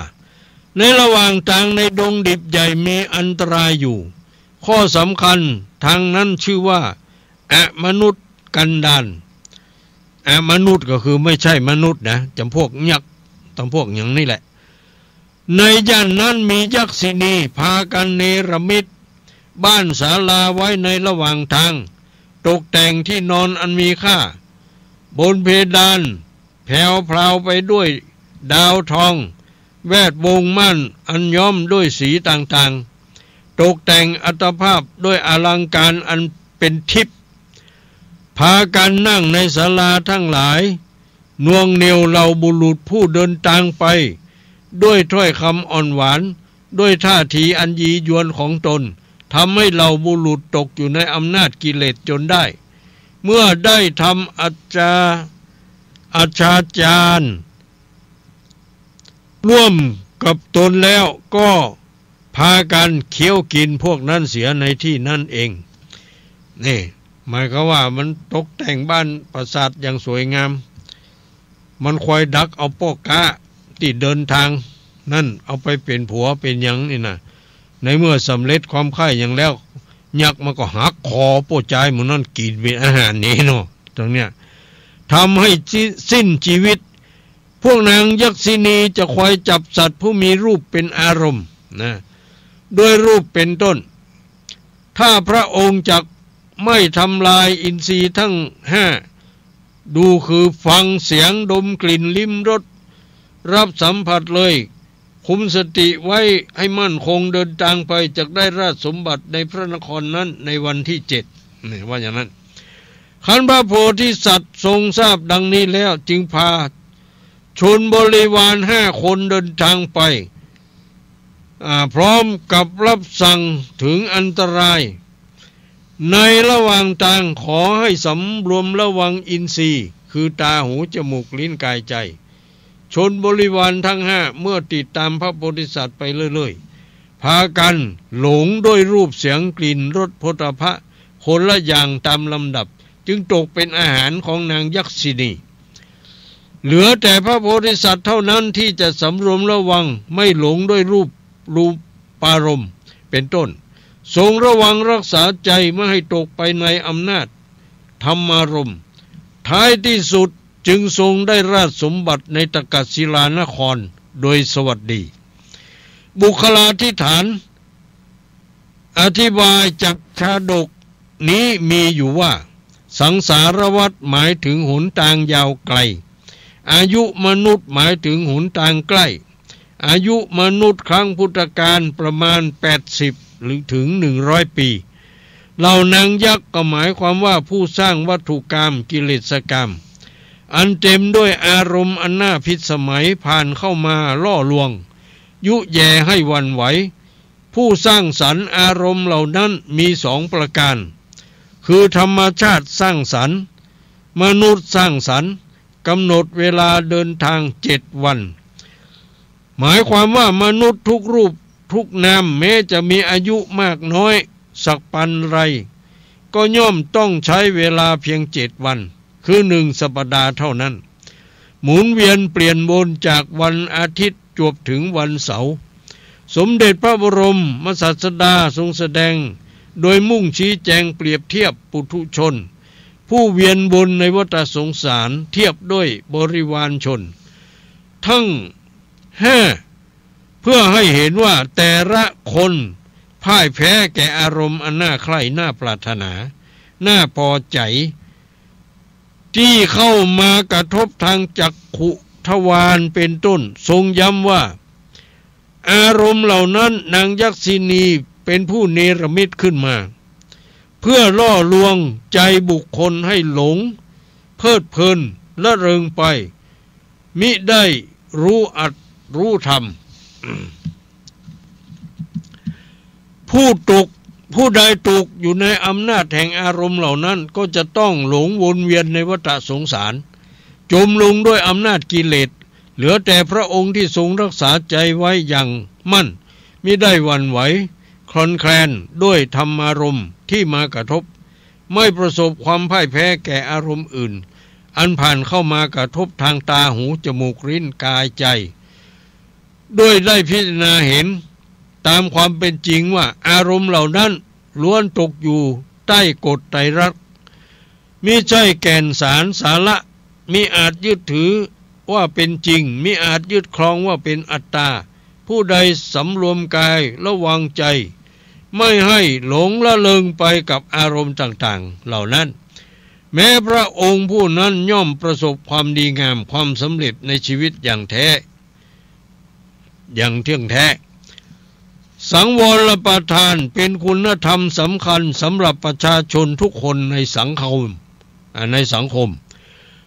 ในระหว่างทางในดงดิบใหญ่มีอันตรายอยู่ข้อสำคัญทางนั้นชื่อว่าอมนุษย์กันดารอมนุษย์ก็คือไม่ใช่มนุษย์นะจำพวกยักษ์จำพวกอย่างนี้แหละในย่านนั้นมียักษินีพากันเนรมิตบ้านศาลาไว้ในระหว่างทางตกแต่งที่นอนอันมีค่าบนเพดานแผ่วพราวไปด้วยดาวทองแวดวงม่านอันย้อมด้วยสีต่างๆตกแต่งอัตภาพด้วยอลังการอันเป็นทิพย์พากันนั่งในศาลาทั้งหลายนวงเหนียวเหล่าบุรุษผู้เดินทางไปด้วยถ้อยคำอ่อนหวานด้วยท่าทีอันยียวนของตนทำให้เหล่าบุรุษตกอยู่ในอำนาจกิเลสจนได้เมื่อได้ทำอาชาจาร ร่วมกับตนแล้วก็พากันเคี้ยวกินพวกนั้นเสียในที่นั่นเองนี่หมายความว่ามันตกแต่งบ้านปราสาทอย่างสวยงามมันคอยดักเอาพวกกะที่เดินทางนั่นเอาไปเป็นผัวเป็นหยังนี่นะในเมื่อสำเร็จความใคร่อย่างแล้วยักษ์มันก็หักคอโป้ใจมันนั่นกินเป็นอาหารนี้เนาะตรงเนี้ยทำให้สิ้นชีวิตพวกนางยักษินีจะคอยจับสัตว์ผู้มีรูปเป็นอารมณ์นะโดยรูปเป็นต้นถ้าพระองค์จักไม่ทำลายอินทรีย์ทั้งห้าดูคือฟังเสียงดมกลิ่นลิ้มรสรับสัมผัสเลยคุมสติไว้ให้มั่นคงเดินทางไปจะได้ราชสมบัติในพระนครนั้นในวันที่7นี่ว่าอย่างนั้นขันพระโพธิสัตว์ทรงทราบดังนี้แล้วจึงพาชนบริวาร5 คนเดินทางไปพร้อมกับรับสั่งถึงอันตรายในระหว่างทางขอให้สำรวมระวังอินทรีย์คือตาหูจมูกลิ้นกายใจชนบริวารทั้ง5เมื่อติดตามพระโพธิสัตว์ไปเรื่อยๆพากันหลงด้วยรูปเสียงกลิ่นรสโผฏฐัพพะคนละอย่างตามลำดับจึงตกเป็นอาหารของนางยักษินีเหลือแต่พระโพธิสัตว์เท่านั้นที่จะสำรวมระวังไม่หลงด้วยรูปารมณ์เป็นต้นทรงระวังรักษาใจไม่ให้ตกไปในอำนาจธรรมารมณ์ท้ายที่สุดจึงทรงได้ราชสมบัติในตกศิลานครโดยสวัสดีบุคลาธิฐานอธิบายจากชาดกนี้มีอยู่ว่าสังสารวัฏหมายถึงหนทางยาวไกลอายุมนุษย์หมายถึงหนทางใกล้อายุมนุษย์ครั้งพุทธกาลประมาณ80หรือถึง100 ปีเหล่านางยักษ์ก็หมายความว่าผู้สร้างวัตถุกรรมกิเลสกรรมอันเต็มด้วยอารมณ์อันน่าพิสมัยผ่านเข้ามาล่อลวงยุแย่ให้หวั่นไหวผู้สร้างสรรค์อารมณ์เหล่านั้นมี2 ประการคือธรรมชาติสร้างสรรค์มนุษย์สร้างสรรค์กำหนดเวลาเดินทาง7 วันหมายความว่ามนุษย์ทุกรูปทุกนามแม้จะมีอายุมากน้อยสักปันไรก็ย่อมต้องใช้เวลาเพียง7 วันคือ1 สัปดาห์เท่านั้นหมุนเวียนเปลี่ยนวนจากวันอาทิตย์จวบถึงวันเสาร์สมเด็จพระบรมศาสดาทรงแสดงโดยมุ่งชี้แจงเปรียบเทียบปุถุชนผู้เวียนวนในวัฏสงสารเทียบด้วยบริวารชนทั้ง5เพื่อให้เห็นว่าแต่ละคนพ่ายแพ้แก่อารมณ์อันน่าใคร่น่าปรารถนาน่าพอใจที่เข้ามากระทบทางจักขุทวารเป็นต้นทรงย้ำว่าอารมณ์เหล่านั้นนางยักษินีเป็นผู้เนรมิตขึ้นมาเพื่อล่อลวงใจบุคคลให้หลงเพลิดเพลินละเริงไปมิได้รู้อัตรู้ธรรมผู้ใดตกอยู่ในอำนาจแห่งอารมณ์เหล่านั้นก็จะต้องหลงวนเวียนในวัฏสงสารจมลงด้วยอำนาจกิเลสเหลือแต่พระองค์ที่ทรงรักษาใจไว้อย่างมั่นมิได้หวั่นไหวคลอนแคลนด้วยธรรมารมณ์ที่มากระทบไม่ประสบความพ่ายแพ้แก่อารมณ์อื่นอันผ่านเข้ามากระทบทางตาหูจมูกลิ้นกายใจด้วยได้พิจารณาเห็นตามความเป็นจริงว่าอารมณ์เหล่านั้นล้วนตกอยู่ใต้กฎไตรลักษณ์มิใช่แก่นสารสาระมิอาจยึดถือว่าเป็นจริงมิอาจยึดครองว่าเป็นอัตตาผู้ใดสำรวมกายระวังใจไม่ให้หลงละเลงไปกับอารมณ์ต่างๆเหล่านั้นแม้พระองค์ผู้นั้นย่อมประสบความดีงามความสำเร็จในชีวิตอย่างแท้อย่างเที่ยงแท้สังวรประทานเป็นคุณธรรมสำคัญสำหรับประชาชนทุกคนในสังคม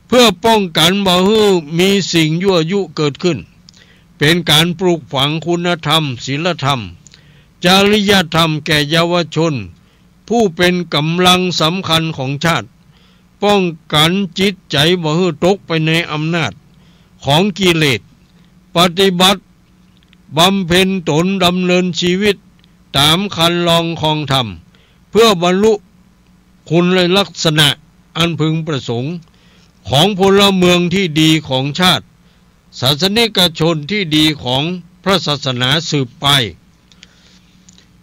เพื่อป้องกันบ่ให้มีสิ่งยั่วยุเกิดขึ้นเป็นการปลูกฝังคุณธรรมศีลธรรมจริยธรรมแก่เยาวชนผู้เป็นกำลังสำคัญของชาติป้องกันจิตใจบ่ให้ตกไปในอำนาจของกิเลส ปฏิบัติบำเพ็ญตนดำเนินชีวิตตามคันลองของธรรมเพื่อบรรลุคุณลักษณะอันพึงประสงค์ของพลเมืองที่ดีของชาติศาสนิกชนที่ดีของพระศาสนาสืบไป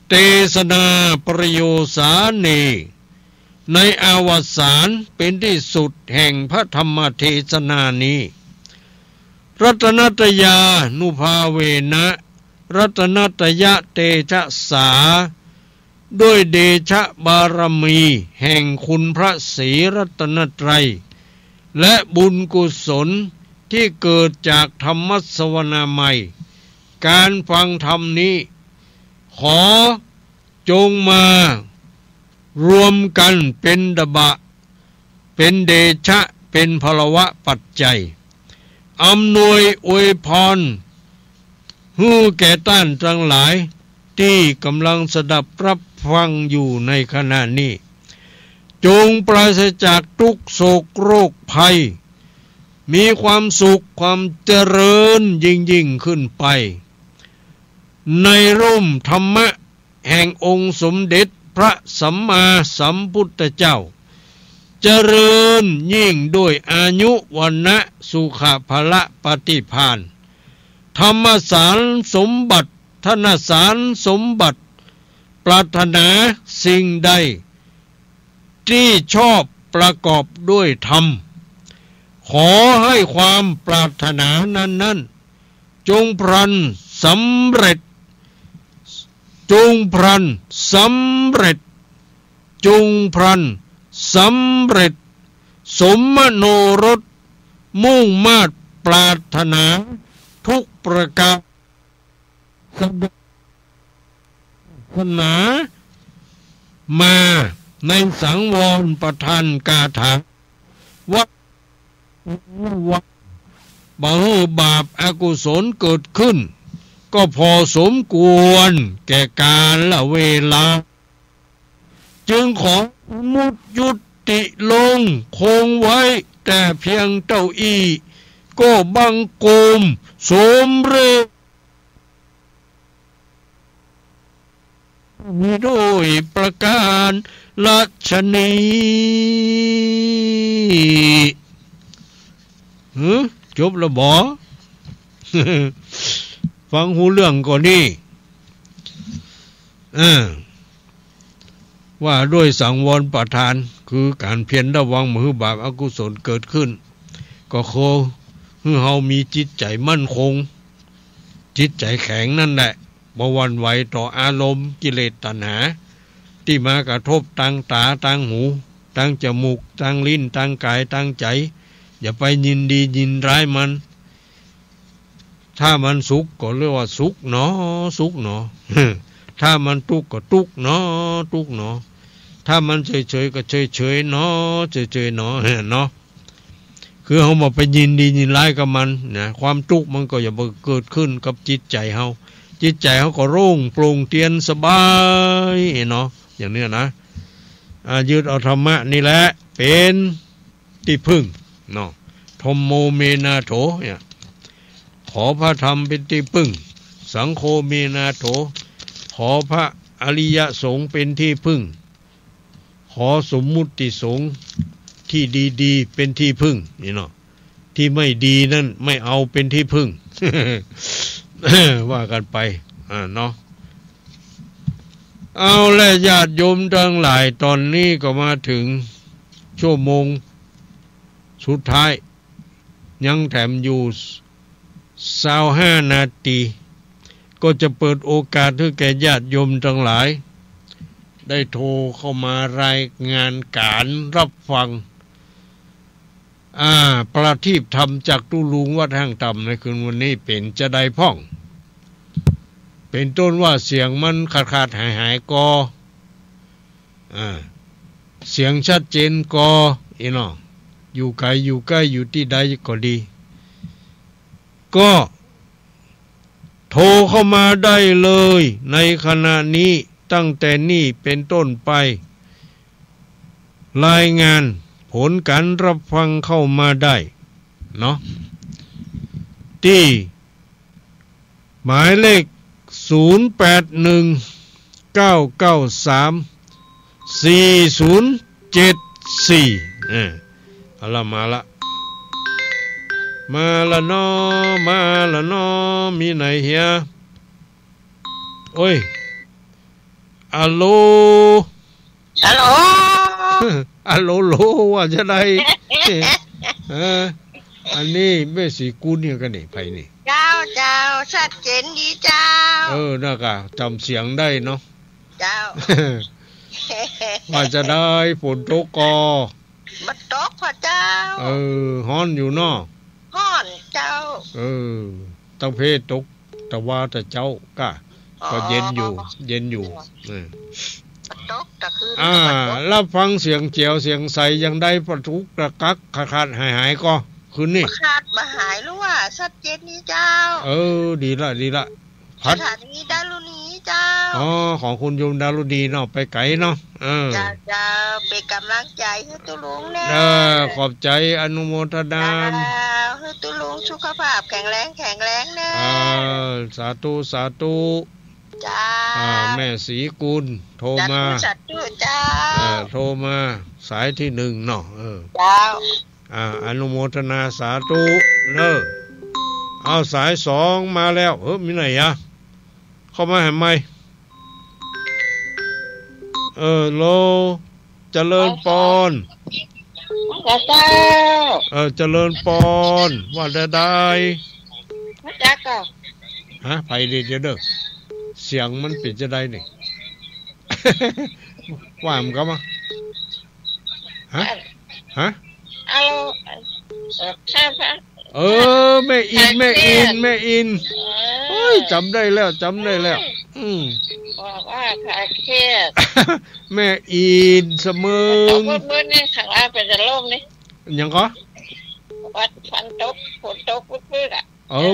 เทศนาประโยสาเนในอวสานเป็นที่สุดแห่งพระธรรมเทศนานี้รัตนัตยานุภาเวนะรัตนัตยะเตชะสาด้วยเดชะบารมีแห่งคุณพระศรีรัตนตรัยและบุญกุศลที่เกิดจากธรรมสวนาใหม่การฟังธรรมนี้ขอจงมารวมกันเป็นดบะเป็นเดชะเป็นพลวะปัจจัยอำนวยอวยพรให้แก่ท่านทั้งหลายที่กำลังสดับรับฟังอยู่ในขณะนี้จงปราศจากทุกโศกโรคภัยมีความสุขความเจริญยิ่งขึ้นไปในร่มธรรมะแห่งองค์สมเด็จพระสัมมาสัมพุทธเจ้าเจริญยิ่งด้วยอายุวันนะสุขภละปฏิภาณธรรมสารสมบัติธนสารสมบัติปรารถนาสิ่งใดที่ชอบประกอบด้วยธรรมขอให้ความปรารถนานั้นจงพลันสำเร็จจงพลันสำเร็จจงพลันสำเร็จสมมโนรสมุ่งมาตรปรารถนาทุกประการศาสนามาในสังวรประทานกาถาว่าบาปอกุศลเกิดขึ้นก็พอสมควรแก่กาลเวลาจึงขอมุดยุติลงคงไว้แต่เพียงเต้าอี้ก็บังกรมสมเร็จมีโดยประการลัชนีจบแล้วบ่ ฟังหูเรื่องก่อนนี่ว่าด้วยสังวรประทานคือการเพียรระวังมือบาปอกุศลเกิดขึ้นก็ขอให้เฮามีจิตใจมั่นคงจิตใจแข็งนั่นแหละบ่หวั่นไหวต่ออารมณ์กิเลสตัณหาที่มากระทบทางตาทางหูทางจมูกทางลิ้นทางกายทางใจอย่าไปยินดียินร้ายมันถ้ามันสุขก็เรียกว่าสุขเนาะสุขเนาะ ถ้ามันทุกข์ก็ทุกข์เนาะทุกข์เนาะถ้ามันเฉยๆก็เฉยๆเนาะเฉยๆเนาะเนาะคือเฮาบ่ไปยินดียินร้ายกับมันนะความทุกข์มันก็อย่าเกิดขึ้นกับจิตใจเฮาจิตใจเฮาก็โล่งโปร่งเตียนสบายเนาะอย่างนี้นะยึดเอาธรรมะนี่แหละเป็นที่พึ่งเนาะธัมโมเมนาโถเนี่ยขอพระธรรมเป็นที่พึ่งสังโฆเมนาโถขอพระอริยสงฆ์เป็นที่พึ่งขอสมมุติสงฆ์ที่ดีๆเป็นที่พึ่งนี่เนาะที่ไม่ดีนั่นไม่เอาเป็นที่พึ่ง ว่ากันไปเนาะเอาและญาติโยมทั้งหลายตอนนี้ก็มาถึงชั่วโมงสุดท้ายยังแถมอยู่25 นาทีก็จะเปิดโอกาสให้แก่ญาติโยมทั้งหลายได้โทรเข้ามารายงานการรับฟังประทีปธรรมจากตุลุงวัดห้างต่ำในคืนวันนี้เป็นจะได้พ่องเป็นต้นว่าเสียงมันขาดหายก็เสียงชัดเจนก็อีน้องอยู่ไกลอยู่ใกล้อยู่ที่ใดก็ดีก็โทรเข้ามาได้เลยในขณะนี้ตั้งแต่นี้เป็นต้นไปรายงานผลการรับฟังเข้ามาได้เนาะที่ หมายเลข0819934074เอาละมาละเนาะมาละเนาะมีไหนเฮียโอ้ยอัลโหลฮัลโหลอัลโหลโลว่าจะได้อันนี้แม่สีกูเนี่ยกันนี่ไผนี่เจ้าชัดเจนดีเจ้าน่ะกะจำเสียงได้เนาะเจ้าว่าจะได้ฝนตกกอมันตกพ่อเจ้าฮ้อนอยู่เนาะฮ้อนเจ้าต้องเพศตกแต่ว่าแต่เจ้าก็เย็นอยู่ตกตะคืนรับฟังเสียงเจียวเสียงใสยังได้ประทุกระกักขาดหายก็คืนนี้ขาดมาหายหรือว่าชัดเจนนี่เจ้าดีละสถานีดารุณีเจ้าของคุณโยมดารุณีเนาะไปไกลเนาะจะเป็นกำลังใจให้ตุลุงแน่ขอบใจอนุโมทนาให้ตุลุงสุขภาพแข็งแรงแน่สาธุจ้าแม่ศรีกุลโทรมาโทรมาสายที่1เนาะเจ้าอนุโมทนาสาธุเด้อเอาสาย2มาแล้วมีไหนอ่ะเข้ามาให้ไหมโลเจริญปอนเจ้าเจริญปอนว่าได้จักก็ไผดิเด้อเสียงมันเป็นจะได้นี่ว่ามันก็มาฮะเอาแม่อินโอ้ยจำได้แล้วบอกว่าขาเครียดแม่อินเสมอมืดนี่ข้างล่างเป็นจะล่มนี่ยังก็วัดฝนตกมืด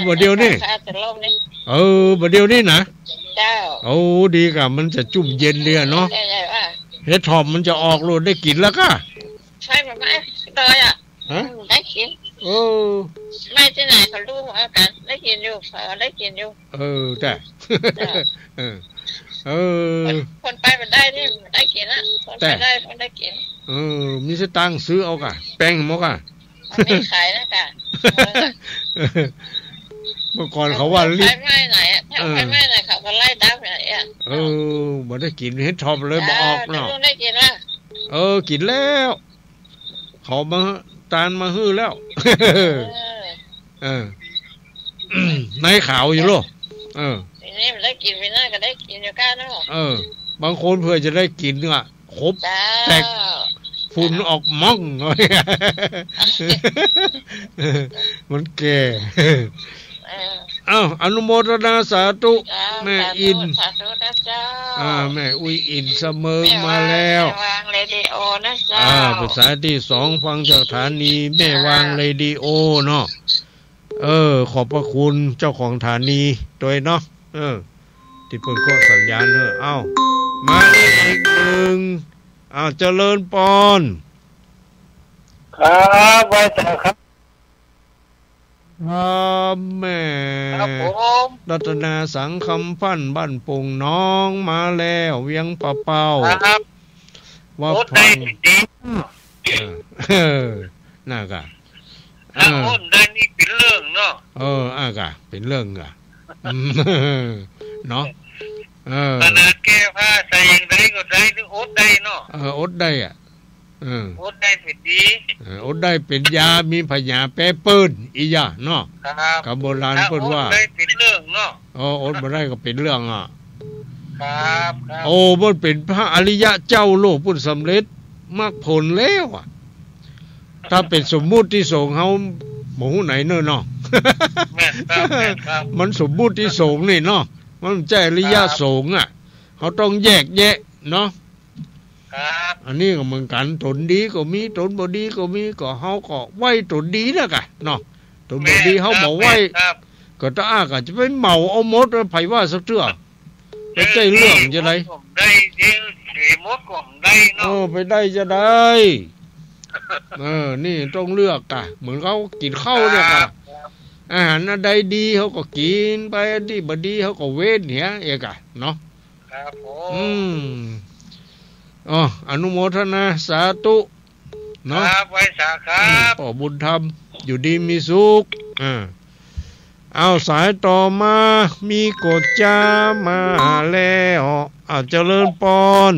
บ่เดียวนี่จะล่มนี่บ่เดียวนี่นะเจ้าดีกะมันจะจุ่มเย็นเลยเนาะเฮ็ดทอมมันจะออกโลดได้กินแล้วก็ใช่มั้ยเลยได้กินไม่ที่ไหนเขารู้ว่ากันได้กินอยู่ได้กินอยู่แต่คนไปมันได้นี่ได้กินละคนไปได้มันได้กินมีสตังค์ซื้อเอากะแป้งหมกะไม่ขายนะกะเมื่อก่อนเขาว่ารีบไม่ไหนไม่ไหนเขาก็ไล่ดับเนี่ยบ่ได้กินเฮ็ดทอมเลยบ่ออกเนาะได้กินละกินแล้วเขามาตานมาฮื้อแล้วในข่าวอยู่โลทีนี้มันได้กินไปหน้าก็ได้กินอยู่ก้าเนาะบางคนเพื่อจะได้กินอ่ะครบแตกฝุ่นออกม่องมันแก่อนุโมทนาสาธุแม่อินแม่อุ้ยอินเสมอมาแล้ววางเรดิโอนะเจ้าภาษาที่2ฟังจากฐานีแม่วางเรดิโอเนาะขอบพระคุณเจ้าของฐานีโดยเนาะที่เพิ่นก็สัญญาณมาอีก1เจริญปอนครับไว้เจอครับแม่รัตนาสังคำพันบ้านปงน้องมาแล้วเวียงปะเป้าว่าฟังน่ากะคนได้นี่เป็นเรื่องเนาะกะเป็นเรื่องกะเนาะขนาดแก้ผ้าใส่อย่างไรก็ได้นึกอดได้เนาะอดได้อดได้เป็นดีอดได้เป็นยามีพญาแปรปืนอีหยาเนาะกับโบราณเพิ่นว่าได้เป็นเรื่องเนาะอดบ่ได้ก็เป็นเรื่องครับบ่เป็นพระอริยะเจ้าโลกผู้สำเร็จมรรคผลแล้วถ้าเป็นสมมุติที่สงเฮาบ่ฮู้ไหนเนาะแม่นครับมันสมมุติที่สงนี่เนาะมันใจอริยะสงเฮาต้องแยกแยะเนาะอันนี้ก็เหมือนกันตนดีก็มีตนบ่ดีก็มีก็เฮาก็ไว้ตนดีนะกะเนาะตนบ่ดีเฮาบ่ไว้ก็ตาก็จะไปเหมาเอาหมดไผว่าสักเทื่อไปใจเรื่องจะไดได้เดี๋ยวหมดก็ได้เนาะไปได้จะได้นี่ต้องเลือกกะเหมือนเขากินข้าวเนี่ยกะ อาหารอะไรดีเขาก็กินไปอันที่บดีเขาก็เว้นเหี้ยเอกอะเนาะครับผอืมอ๋ออนุโมทนาสาธุเนาะครับไว้สาครับพ่อบุญธรรมอยู่ดีมีสุขเอาสายต่อมามีกฎจามาแล้วเอาเจริญปอน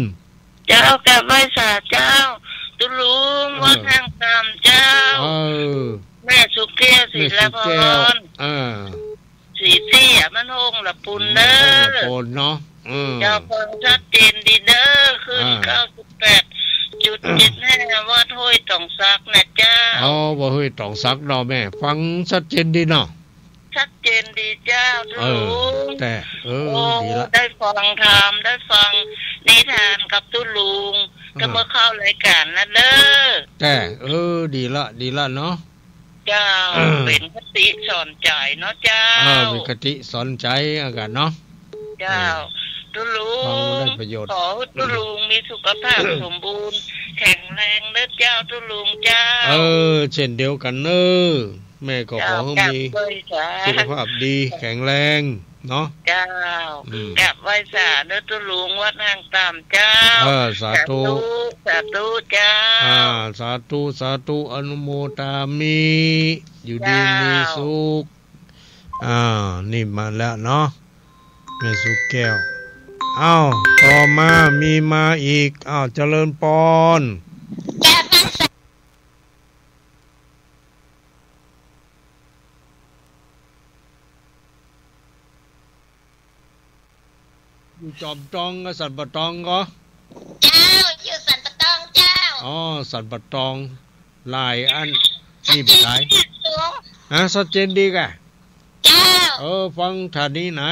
เจ้ากับไว้สาเจ้าตุลุงวัดทางตามเจ้าแม่สุเกศศิลปรสีเตี้ยมันหงละปุ่นเด้อปุ่นเนาะเจ้าฟังชัดเจนดีเด้อขึ้น98.75วัดห้วยต่องซักนะเจ้าว่าห้วยต่องซักเนาะแม่ฟังชัดเจนดีเนาะชัดเจนดีเจ้าทุลุงแต่ดีละได้ฟังธรรมได้ฟังนิทานกับทุลุงก็มาเข้ารายการนะเด้อแต่ดีละเนาะเจ้าเป็นคติสอนใจเนาะเจ้าเป็นคติสอนใจอากาศเนาะเจ้าทุลุงขอทุลุงมีสุขภาพสมบูรณ์แข็งแรงเด้อเจ้าทุลุงเจ้าเช่นเดียวกันเนอะแม่ก็ขอให้มีสุขภาพดีแข็งแรงเนาะเจ้ากับไหว้สาเด้อทุลุงวัดนางตามเจ้าสาธุสาธุเจ้าสาธุอนุโมทามิอยู่ดีมีสุขนี่มาแล้วเนาะแม่สุแก้วต่อมามีมาอีกเจริญปอนอยู่จอมตองกับสันปะตองก็เจ้าอยู่สันปะตองเจ้าสันปะตองลายอันนี่เป็นไรชัดเจนดีกะเจ้าฟังฐานนี้ไหน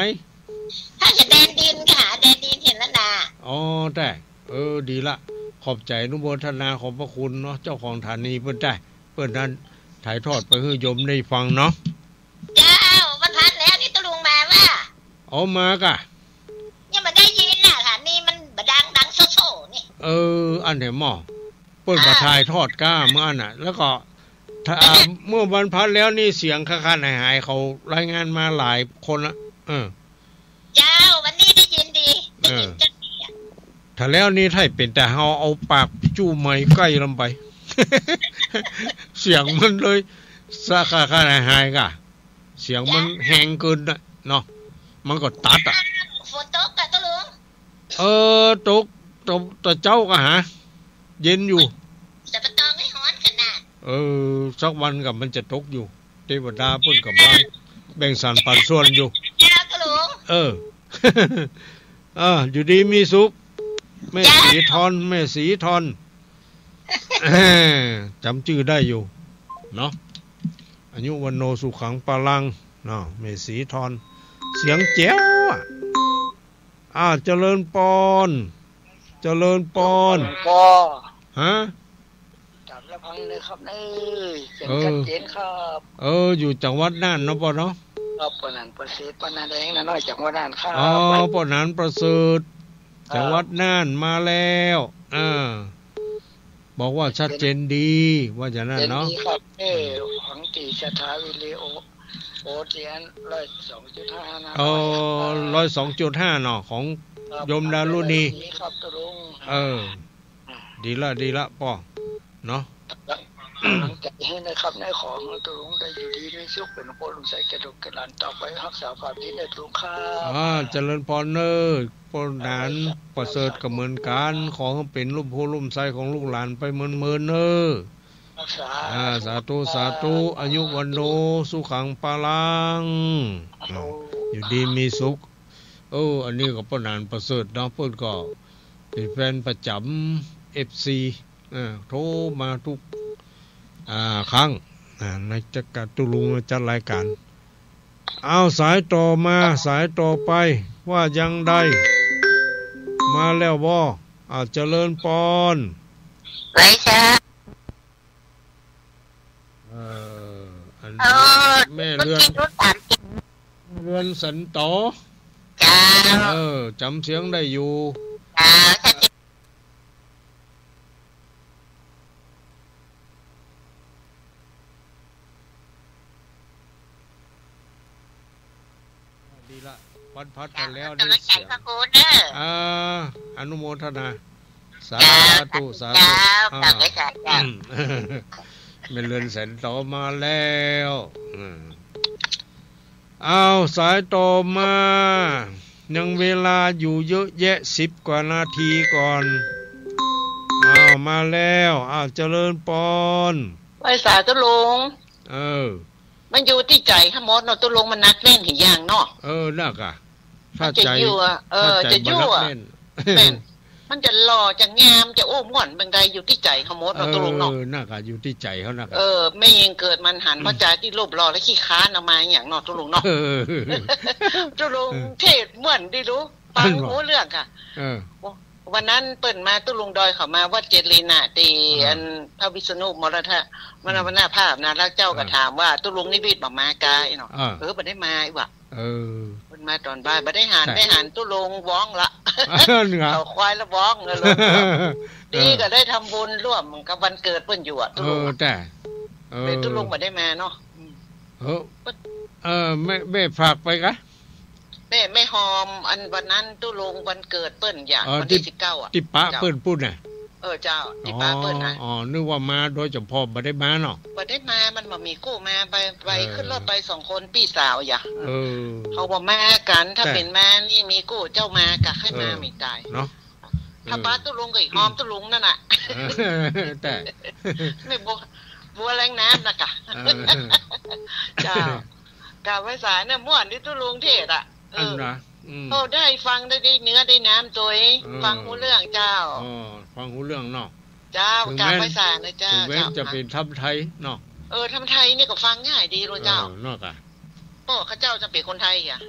ถ้าจะแดนดินค่ะแดนดินเห็นแล้วนะแต่ดีละขอบใจอนุโมทนาขอบพระคุณเนาะเจ้าของฐานีเพิ่นได้เพิ่นนั้นถ่ายทอดไปให้โยมได้ฟังเนาะเจ้าวันทันแล้วนี่ตะลุงมาว่ามากะยังมาได้ยินน่ะฐานีมันดังโซ่ๆนี่อันไหนหม้อเพิ่นมาถ่ายทอดก้าเมื่อน่ะแล้วก็เมื่อวันพันแล้วนี่เสียงค่าๆหายเขารายงานมาหลายคนละเจ้าวันนี้ได้ยินดีถ้าแล้วนี่ถ้าเป็นแต่เฮาเอาปากจู้ไม้ใกล้ลงไป เสียงมันเลยสาค่าหายกะเสียงมันแห้งเกินเนาะมันก็ตัดฝนตกกะตะลุงตกแต่เจ้าก็หาเย็นอยู่แต่ปะตองให้ฮ้อนขนาดสักวันกับมันจะตกอยู่เทวดาเพิ่นกับว่าแบ่งสรรปันส่วนอยู่ตะลุงอยู่ดีมีสุขแม่สีทอนจำชื่อได้อยู่เนาะอายุวันโนสุขังปาลังเนาะแม่สีทอนเสียงแจ๋วเจริญปอนฮะจับแล้วพังเลยครับเสียงชัดเจนครับอยู่จังหวัดน่านเนาะปอเนาะปอนันประเสริฐปอนันแดงน้อยจังหวัดน่านครับปอนันประเสริฐจังหวัดน่านมาแล้วบอกว่าชัดเจนดีว่าอย่างนั้นเนาะครับของตีสถาวิเลโอเทียน102.5นะ102.5เนาะของโยมดารุณีครับตลุงดีละป่อเนาะใจให้นะครับในของตลุงได้อยู่ดีมีสุขเป็นคนลุงใส่กระดูกกระดานต่อไปรักษาความดีในตลุงครับเจริญพรเนอปนหนานประเสริฐก็เหมือนกันขอให้เป็นลุ่มโพลุ่มไส้ของลูกหลานไปเมินเนอสาธุอายุวันโนสุขังปาลังอยู่ดีมีสุขอันนี้ก็ปนหนานประเสริฐเนาะเพิ่นก็เป็นแฟนประจำ FC โทรมาทุกครั้งในจักรตุลุงจัดรายการสายต่อมาสายต่อไปว่ายังได้มาแล้วบ่เจริญปอนไว้จ้าแม่เรือนสันโตจ้าจำเสียงได้อยู่ พัดกันแล้ว กำลังใจ เสียง พระคุณเด้ออนุโมทนาสาธุสาธุ เจ้ากลับไปจ้าเจ้า เป็นเรือนแสนต่อมาแล้วเอาสายต่อมายังเวลาอยู่เยอะแยะ10 กว่านาทีก่อนมาแล้วเจริญปอนไปสาตุลุงมันอยู่ที่ใจขมดเนาะตุลุงมันนักเล่นถึงอย่างเนาะนักถ้าใจจะยั่วแม่นมันจะหล่อจะงามจะโอ้ม่วนบางใดอยู่ที่ใจขมดเนาะตุลุงเนาะนักอยู่ที่ใจเขานักไม่ยิงเกิดมันหันเพราะใจที่รูปหล่อและขี้ค้านเอามาอย่างเนาะตุลุงเนาะตุลุงเทศม่วนได้รู้ฟังหูเรื่องค่ะวันนั้นเปิ่นมาตุลุงดอยเขามาว่าเจรินาตีอันพระวิษณุมรณะมรณภาพนะแล้วเจ้าก็ถามว่าตุลุงนิวิตบอกมากายเนาะบ่ได้มาอีกว่ะเพิ่นมาตอนบ่ายบ่ได้หันตุลุงว้องละเขาควายละว้องเลยดีก็ได้ทำบุญร่วมกับวันเกิดเพิ่นอยู่ตุลุงแต่ตุลุงบ่ได้มาเนาะแม่ฝากไปกะไม่หอมอันวันนั้นตุลุงวันเกิดเปิ้นอย่างวันที่19ที่ป้าเปิ้นพูดน่ะเจ้าที่ป้าเปิ้นนะนึกว่ามาโดยเฉพาะบ่ได้มาเนาะบ่ได้มามันบ่มีกู้มาไปขึ้นรถไป2 คนพี่สาวอย่าเขาบ่มากันถ้าเป็นมานี่มีกู้เจ้ามากะให้มาไม่ตายเนาะถ้าป้าตุลุงก็อีกหอมตุลุงนั่นน่ะแต่ไม่บัวแรงน้ำนะกะเจ้ากะไว้สายเนี่ยม่วนที่ตุลุงเทศอ่ะได้ฟังได้เนื้อได้น้ำตัวฟังหูเรื่องเจ้าฟังหูเรื่องเนาะเจ้ากาไปสารนะเจ้าถึงแม้จะเป็นทำไทยเนาะทำไทยนี่ก็ฟังง่ายดีเลยเจ้าเนาะกะข้าเจ้าจะเป็นคนไทยอ่ะ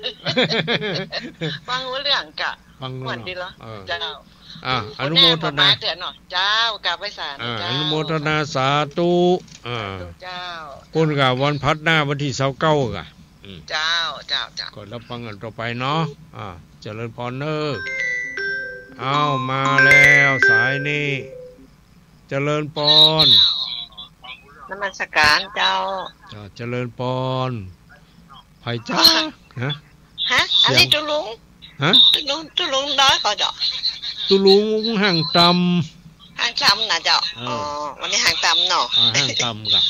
ฟังหูเรื่องกะฟังหูดีเหรอเจ้าอนุโมทนาเนาะเจ้ากาไปสารอนุโมทนาสาธุเจ้าคุณกะวันพัดหน้าวันที่29กะเจ้าก่อนรับฟังกันต่อไปเนาะเจริญพรเนอเอามาแล้วสายนี้เจริญพรนมัสการเจ้าเจริญพรไผ่จ้าฮะอันนี้ตุลุงตุลุงน้อยเขาเจ้าตุลุงห่างตำนะเจ้าวันนี้ห่างตำเนาะห่างตำกะ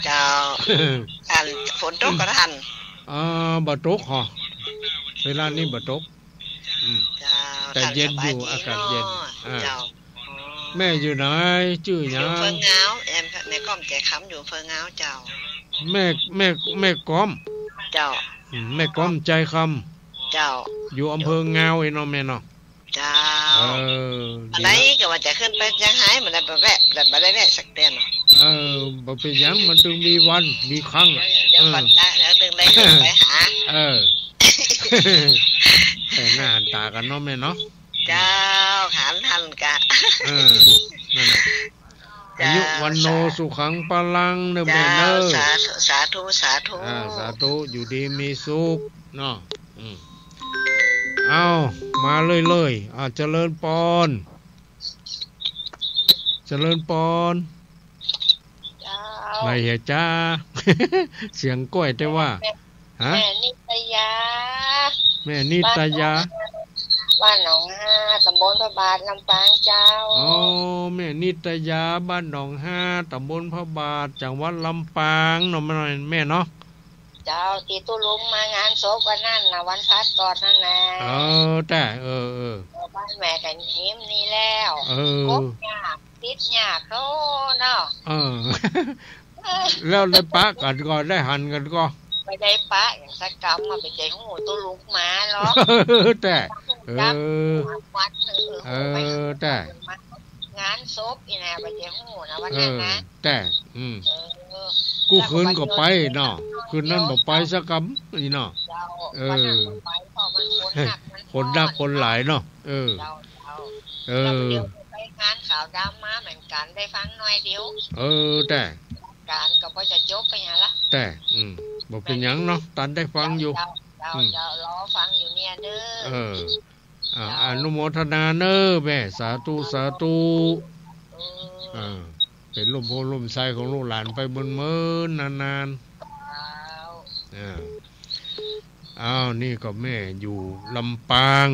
เจ้าฝนตกก็ทันบะตกเหรอเวลานี้บะตกแต่เย็นอยู่อากาศเย็นแม่อยู่ไหนชื่อหยังอยู่เฟิงเงาในก้อมแจกค้ำอยู่เฟิงเงาเจ้าแม่ก้อมเจ้าแม่ก้อมใจคำเจ้าอยู่อำเภอเงาไอ้น้องแม่เนาะเจ้าอะไรก็ว่าจะขึ้นไปยังหายมันได้แวะแต่ไม่ได้แวะสักเดือนบ่เป็นยังมันต้องมีวันมีครั้งเดี๋ยวก่อนนะเดี๋ยวดึงได้ไปหาแต่หน้าหันตากันเนาะแม่เนาะเจ้าหันทันกะนั่นแหละอายุวันโนสุขังพลังเนอแม่เนอสาธุสาธุอยู่ดีมีสุขเนาะเอามาเลยเจริญปอนไม่เห็นจ้าเสียงก้อยแต่ว่าแม่นิตยาบ้านหนองห้าตำบลพระบาทลำปางเจ้าแม่นิตยาบ้านหนองห้าตำบลพระบาทจังหวัดลำปางเนาะแม่เนาะเจ้าตีตุลุงมางานศพวันนั้นนะวันพัดก่อนนั่นแหละแต่บ้านแม่กันหิมนี่แล้วกบหยาติดหยาเขาเนาะแล้วได้ปะกันก่อนได้หันกันก็ไม่ได้ปะอย่างสักกรรมมาไปใจของหมูตุลุงมาหรอแต่วัดแต่งานศพอีน่ะไปใจของหมูนะวันนั้นนะแต่กูคืนก็ไปเนาะคืนนั้นบอกไปสักกำนี่เนาะคนนักคนหลายเนาะไปงานข่าวดำมาเหมือนกันได้ฟังหน่อยเดียวแต่การก็พอจะจบไปอย่างละแต่บอกเป็นยังเนาะตันได้ฟังอยู่จะรอฟังอยู่เนี่ยเด้ออนุโมทนาเนอแม่สาธุเป็นลมโพลมไส้ของลูกหลานไปบนเมินนานๆ อ้าวนี่ก็แม่อยู่ลำปาง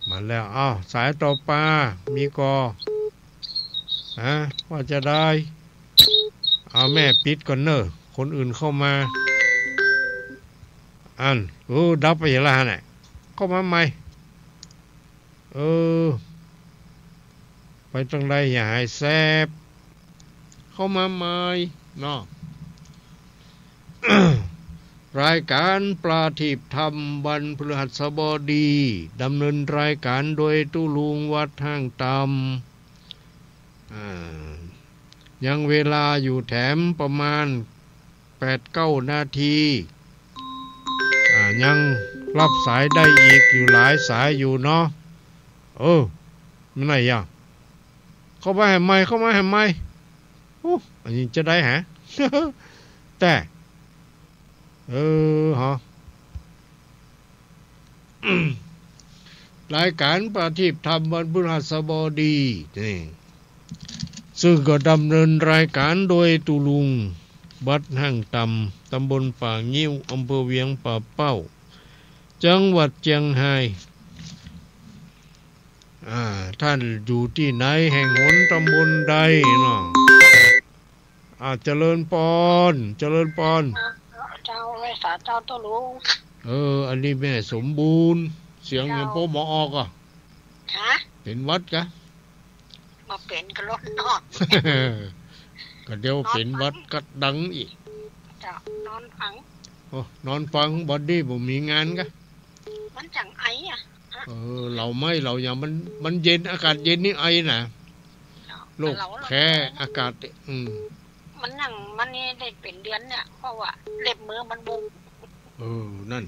มาแล้วอ้าวสายต่อปามีกอว่าจะได้เอาแม่ปิดก่อนเนอะคนอื่นเข้ามาดับไปอย่างไรเนี่ยเข้ามาใหม่ไปตรงใดอย่าให้แซบเข้ามาใหม่เนาะ รายการปลาทิพย์ธรรมวันพฤหัสบดีดำเนินรายการโดยตู้ลุงวัดห้างตำยังเวลาอยู่แถมประมาณ 8-9 นาทียังรับสายได้อีกอยู่หลายสายอยู่เนาะมันไหนอ่ะเข้ามาให้ไม่อันนี้จะได้ฮะ แต่ฮะ รายการปฏิบัติธรรมวันพฤหัสบดีนี่ซึ่งก็ดำเนินรายการโดยตุลุงวัดห้างตำตำบลป่างิ้วอำเภอเวียงป่าเป้าจังหวัดเชียงรายท่านอยู่ที่ไหนแห่งหนตำบลใดเนาะเจริญพรเจ้าเลยสาเจ้าตัวลุงอันนี้แม่สมบูรณ์เสียงยังโปหมอออกเป็นวัดกะมาเป็นกระรถนอนก็เดี๋ยวเป็นวัดก็ดังอีกนอนฟังนอนฟังบอดี้บ่มีงานกะมันจังไอเราอย่างมันเย็นอากาศเย็นนี่ไอน่ะโรคแพ้อากาศมันนี่ได้เป็นเดือนเนี่ยเพราะว่าเล็บมือมันบุ้งนั่น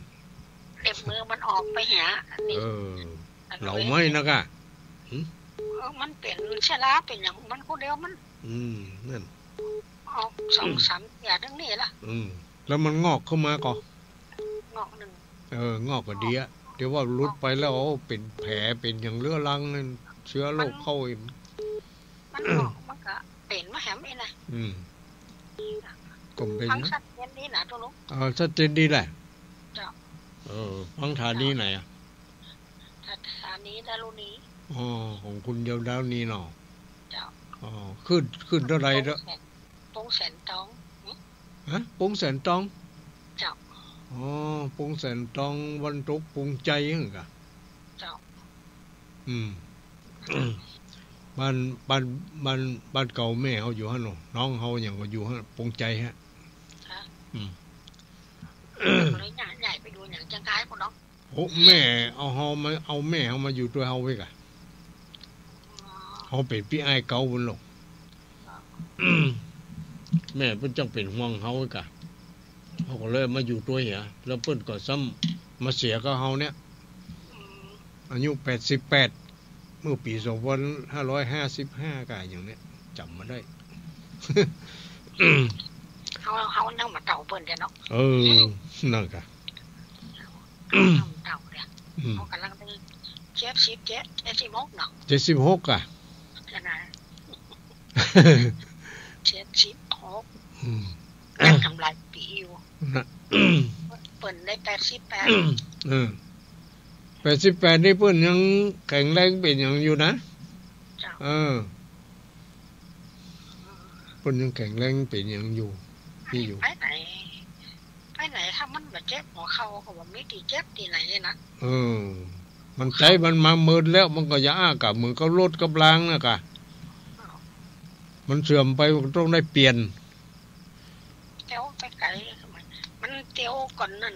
เล็บมือมันออกไปหานี่เราไม่นะกะมันเป็นเชื้อราเป็นอย่างมันคนเดียวมันนั่นออก2-3อย่างทั้งนี้ล่ะแล้วมันงอกเข้ามาก่อนงอกหนึ่งงอกก็ดีอะเดี๋ยวว่ารุดไปแล้วเป็นแผลเป็นอย่างเรื้อรังนั่นเชื้อโรคเข้าอีกมันงอกมันก็เป็นมาแหมเองนะกลมเป็นนะชัดเจนดีนะตัวลูกชัดเจนดีแหละจ้ะฟังฐานนี้ไหนฐานนี้ดารุณีของคุณเดียวดาวนี้เนาะจ้ะขึ้นเท่าไรเด้อปงแสนตองปงแสนตองจ้ะปงแสนตองวันตกปงใจเหรอกะจ้ะบ้านเก่าแม่เขาอยู่ฮะน้องเขาอย่างก็อยู่ฮะปงใจฮะเลยใหญ่ไปดูอย่างจังไกพวกน้องแม่เอาแม่เขามาอยู่ตัวเขาไว้กะเขาเป็นพี่ไอ้เก่าบนโลกแม่เพิ่นจังเป็นห่วงเขาไว้กะเขาก็เลยมาอยู่ตัวเหียแล้วเพิ่นก็ซ้ำมาเสียกับเขาเนี่ยอายุ88เมื่อปี2555กะอย่างเนี้ยจำมาได้เขานั่งมาเต่าเปิ้นเด้เนาะนั่นกะเต่าเด้เขากำลังเป็น76เนาะ76กะขนาด76ทำลายปีอยู่เปิ้นได้88นี่เปิ้นยังแข็งแรงเป็นอย่างอยู่นะเปิ้นยังแข็งแรงเป็นอย่างอยู่ที่อยู่ไปไหนถ้ามันแบบเจ็บหัวเข่าก็บ่มีที่เจ็บที่ไหนนะมันใจมันมาเมินแล้วมันก็ยากับมือก็ลดกำลังนะกะมันเสื่อมไปต้องได้เปลี่ยนเตี้ยวไปไกลมันเตี้ยวก่อนนั่น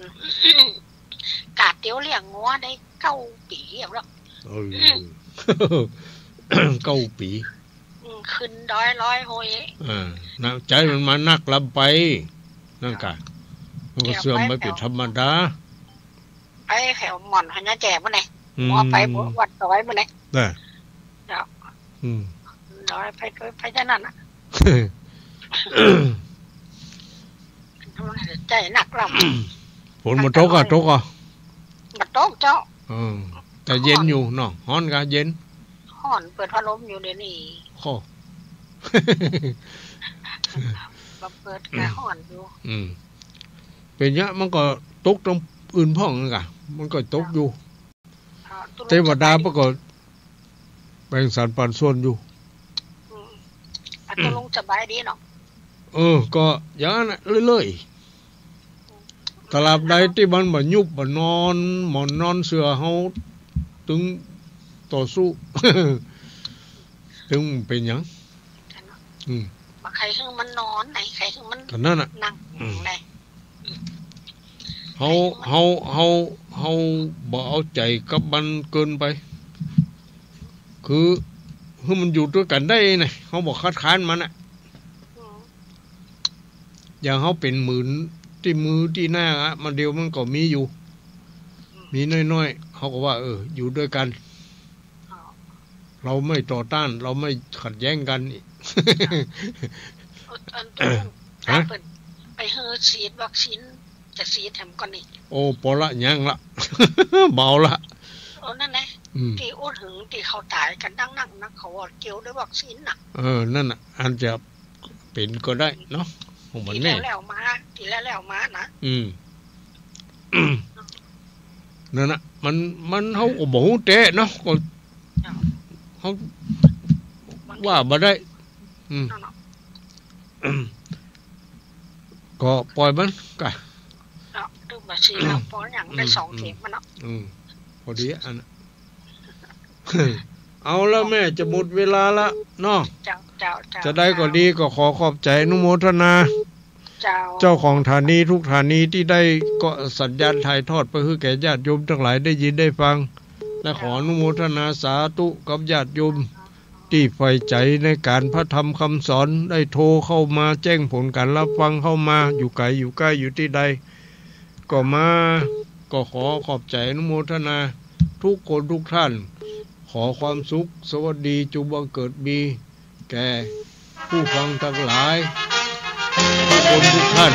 กาดเตี้ยวเลี้ยงงัวได้9 ปีแล้ว9 ปีขึ้นดอยร้อยโหยน้ำใจมันมานักลำไปนั่นกะมันก็เสื่อมไปเป็นธรรมดาไปแถวหม่อนพญาแจบ่ไหนหัวไปวัดดอยบ่ไหนจ้ะดอยไปจังนั้นน่ะใจหนักลำฝนมันตกอ่ะมันตกเจ้าแต่เย็นอยู่เนาะฮ้อนกะเย็นฮ้อนเปิดพัดลมอยู่เดี๋ยวนี้เปิดกะฮ้อนอยู่ เป็นเนี้ยมันก็ตกตรงอื่นพ่องกะมันก็ตกอยู่เทวดาประกอบแบ่งสรรปันส่วนอยู่ตัวลงสบายดีเนาะก็อย่างนั้นเรื่อยๆตลาดใดที่มันบ่ยุบบ่นอนหมอนนอนเสือเฮาถึงต่อสู้ ถึงเป็นหยังบ่ใครคือมันนอนไหนใครคือมันนั่นน่ะนั่งไหนเฮาบ่เอาใจกับมันเกินไปคือมันอยู่ด้วยกันได้น่ะเฮาบ่คัดค้านมันน่ะอย่างเฮาเป็นหมื่นที่มือที่หน้ามันเดียวมันก็มีอยู่มีน้อยๆเฮาก็ว่าอยู่ด้วยกันเราไม่ต่อต้านเราไม่ขัดแย้งกันฮะไปเฮือฉีดวัคซีนจะฉีดแถมก่อนนี่โอ้ปอละยังละเบาละนั่นแหละที่อุดหึงที่เขาตายกันดังนักนะเขาว่าเกี่ยวด้วยวัคซีนน่ะนั่นน่ะอันจะเป็นก็ได้เนาะของมันแน่แล้วมาที่แล้วมานะนั่นน่ะมันเฮาก็บ่ฮู้แท้เนาะก็เฮาว่าบ่ได้ก็ปล่อยมันกะดูมาสิแล้วพออย่างได้2เข็มมันเนาะพอดีอันเอาแล้วแม่จะหมดเวลาละเนาะจะได้ก็ดีก็ขอขอบใจอนุโมทนาเจ้าของฐานีทุกฐานีที่ได้ก็สัญญาณถ่ายทอดไปให้แก่ญาติโยมทั้งหลายได้ยินได้ฟังและขออนุโมทนาสาธุกับญาติโยมที่ใฝ่ใจในการพระธรรมคำสอนได้โทรเข้ามาแจ้งผลการรับฟังเข้ามาอยู่ไกลอยู่ใกล้อยู่ที่ใดก็มาก็ขอขอบใจอนุโมทนาทุกคนทุกท่านขอความสุขสวัสดีจงบังเกิดมีแก่ผู้ฟังทั้งหลายทุกคนทุกท่าน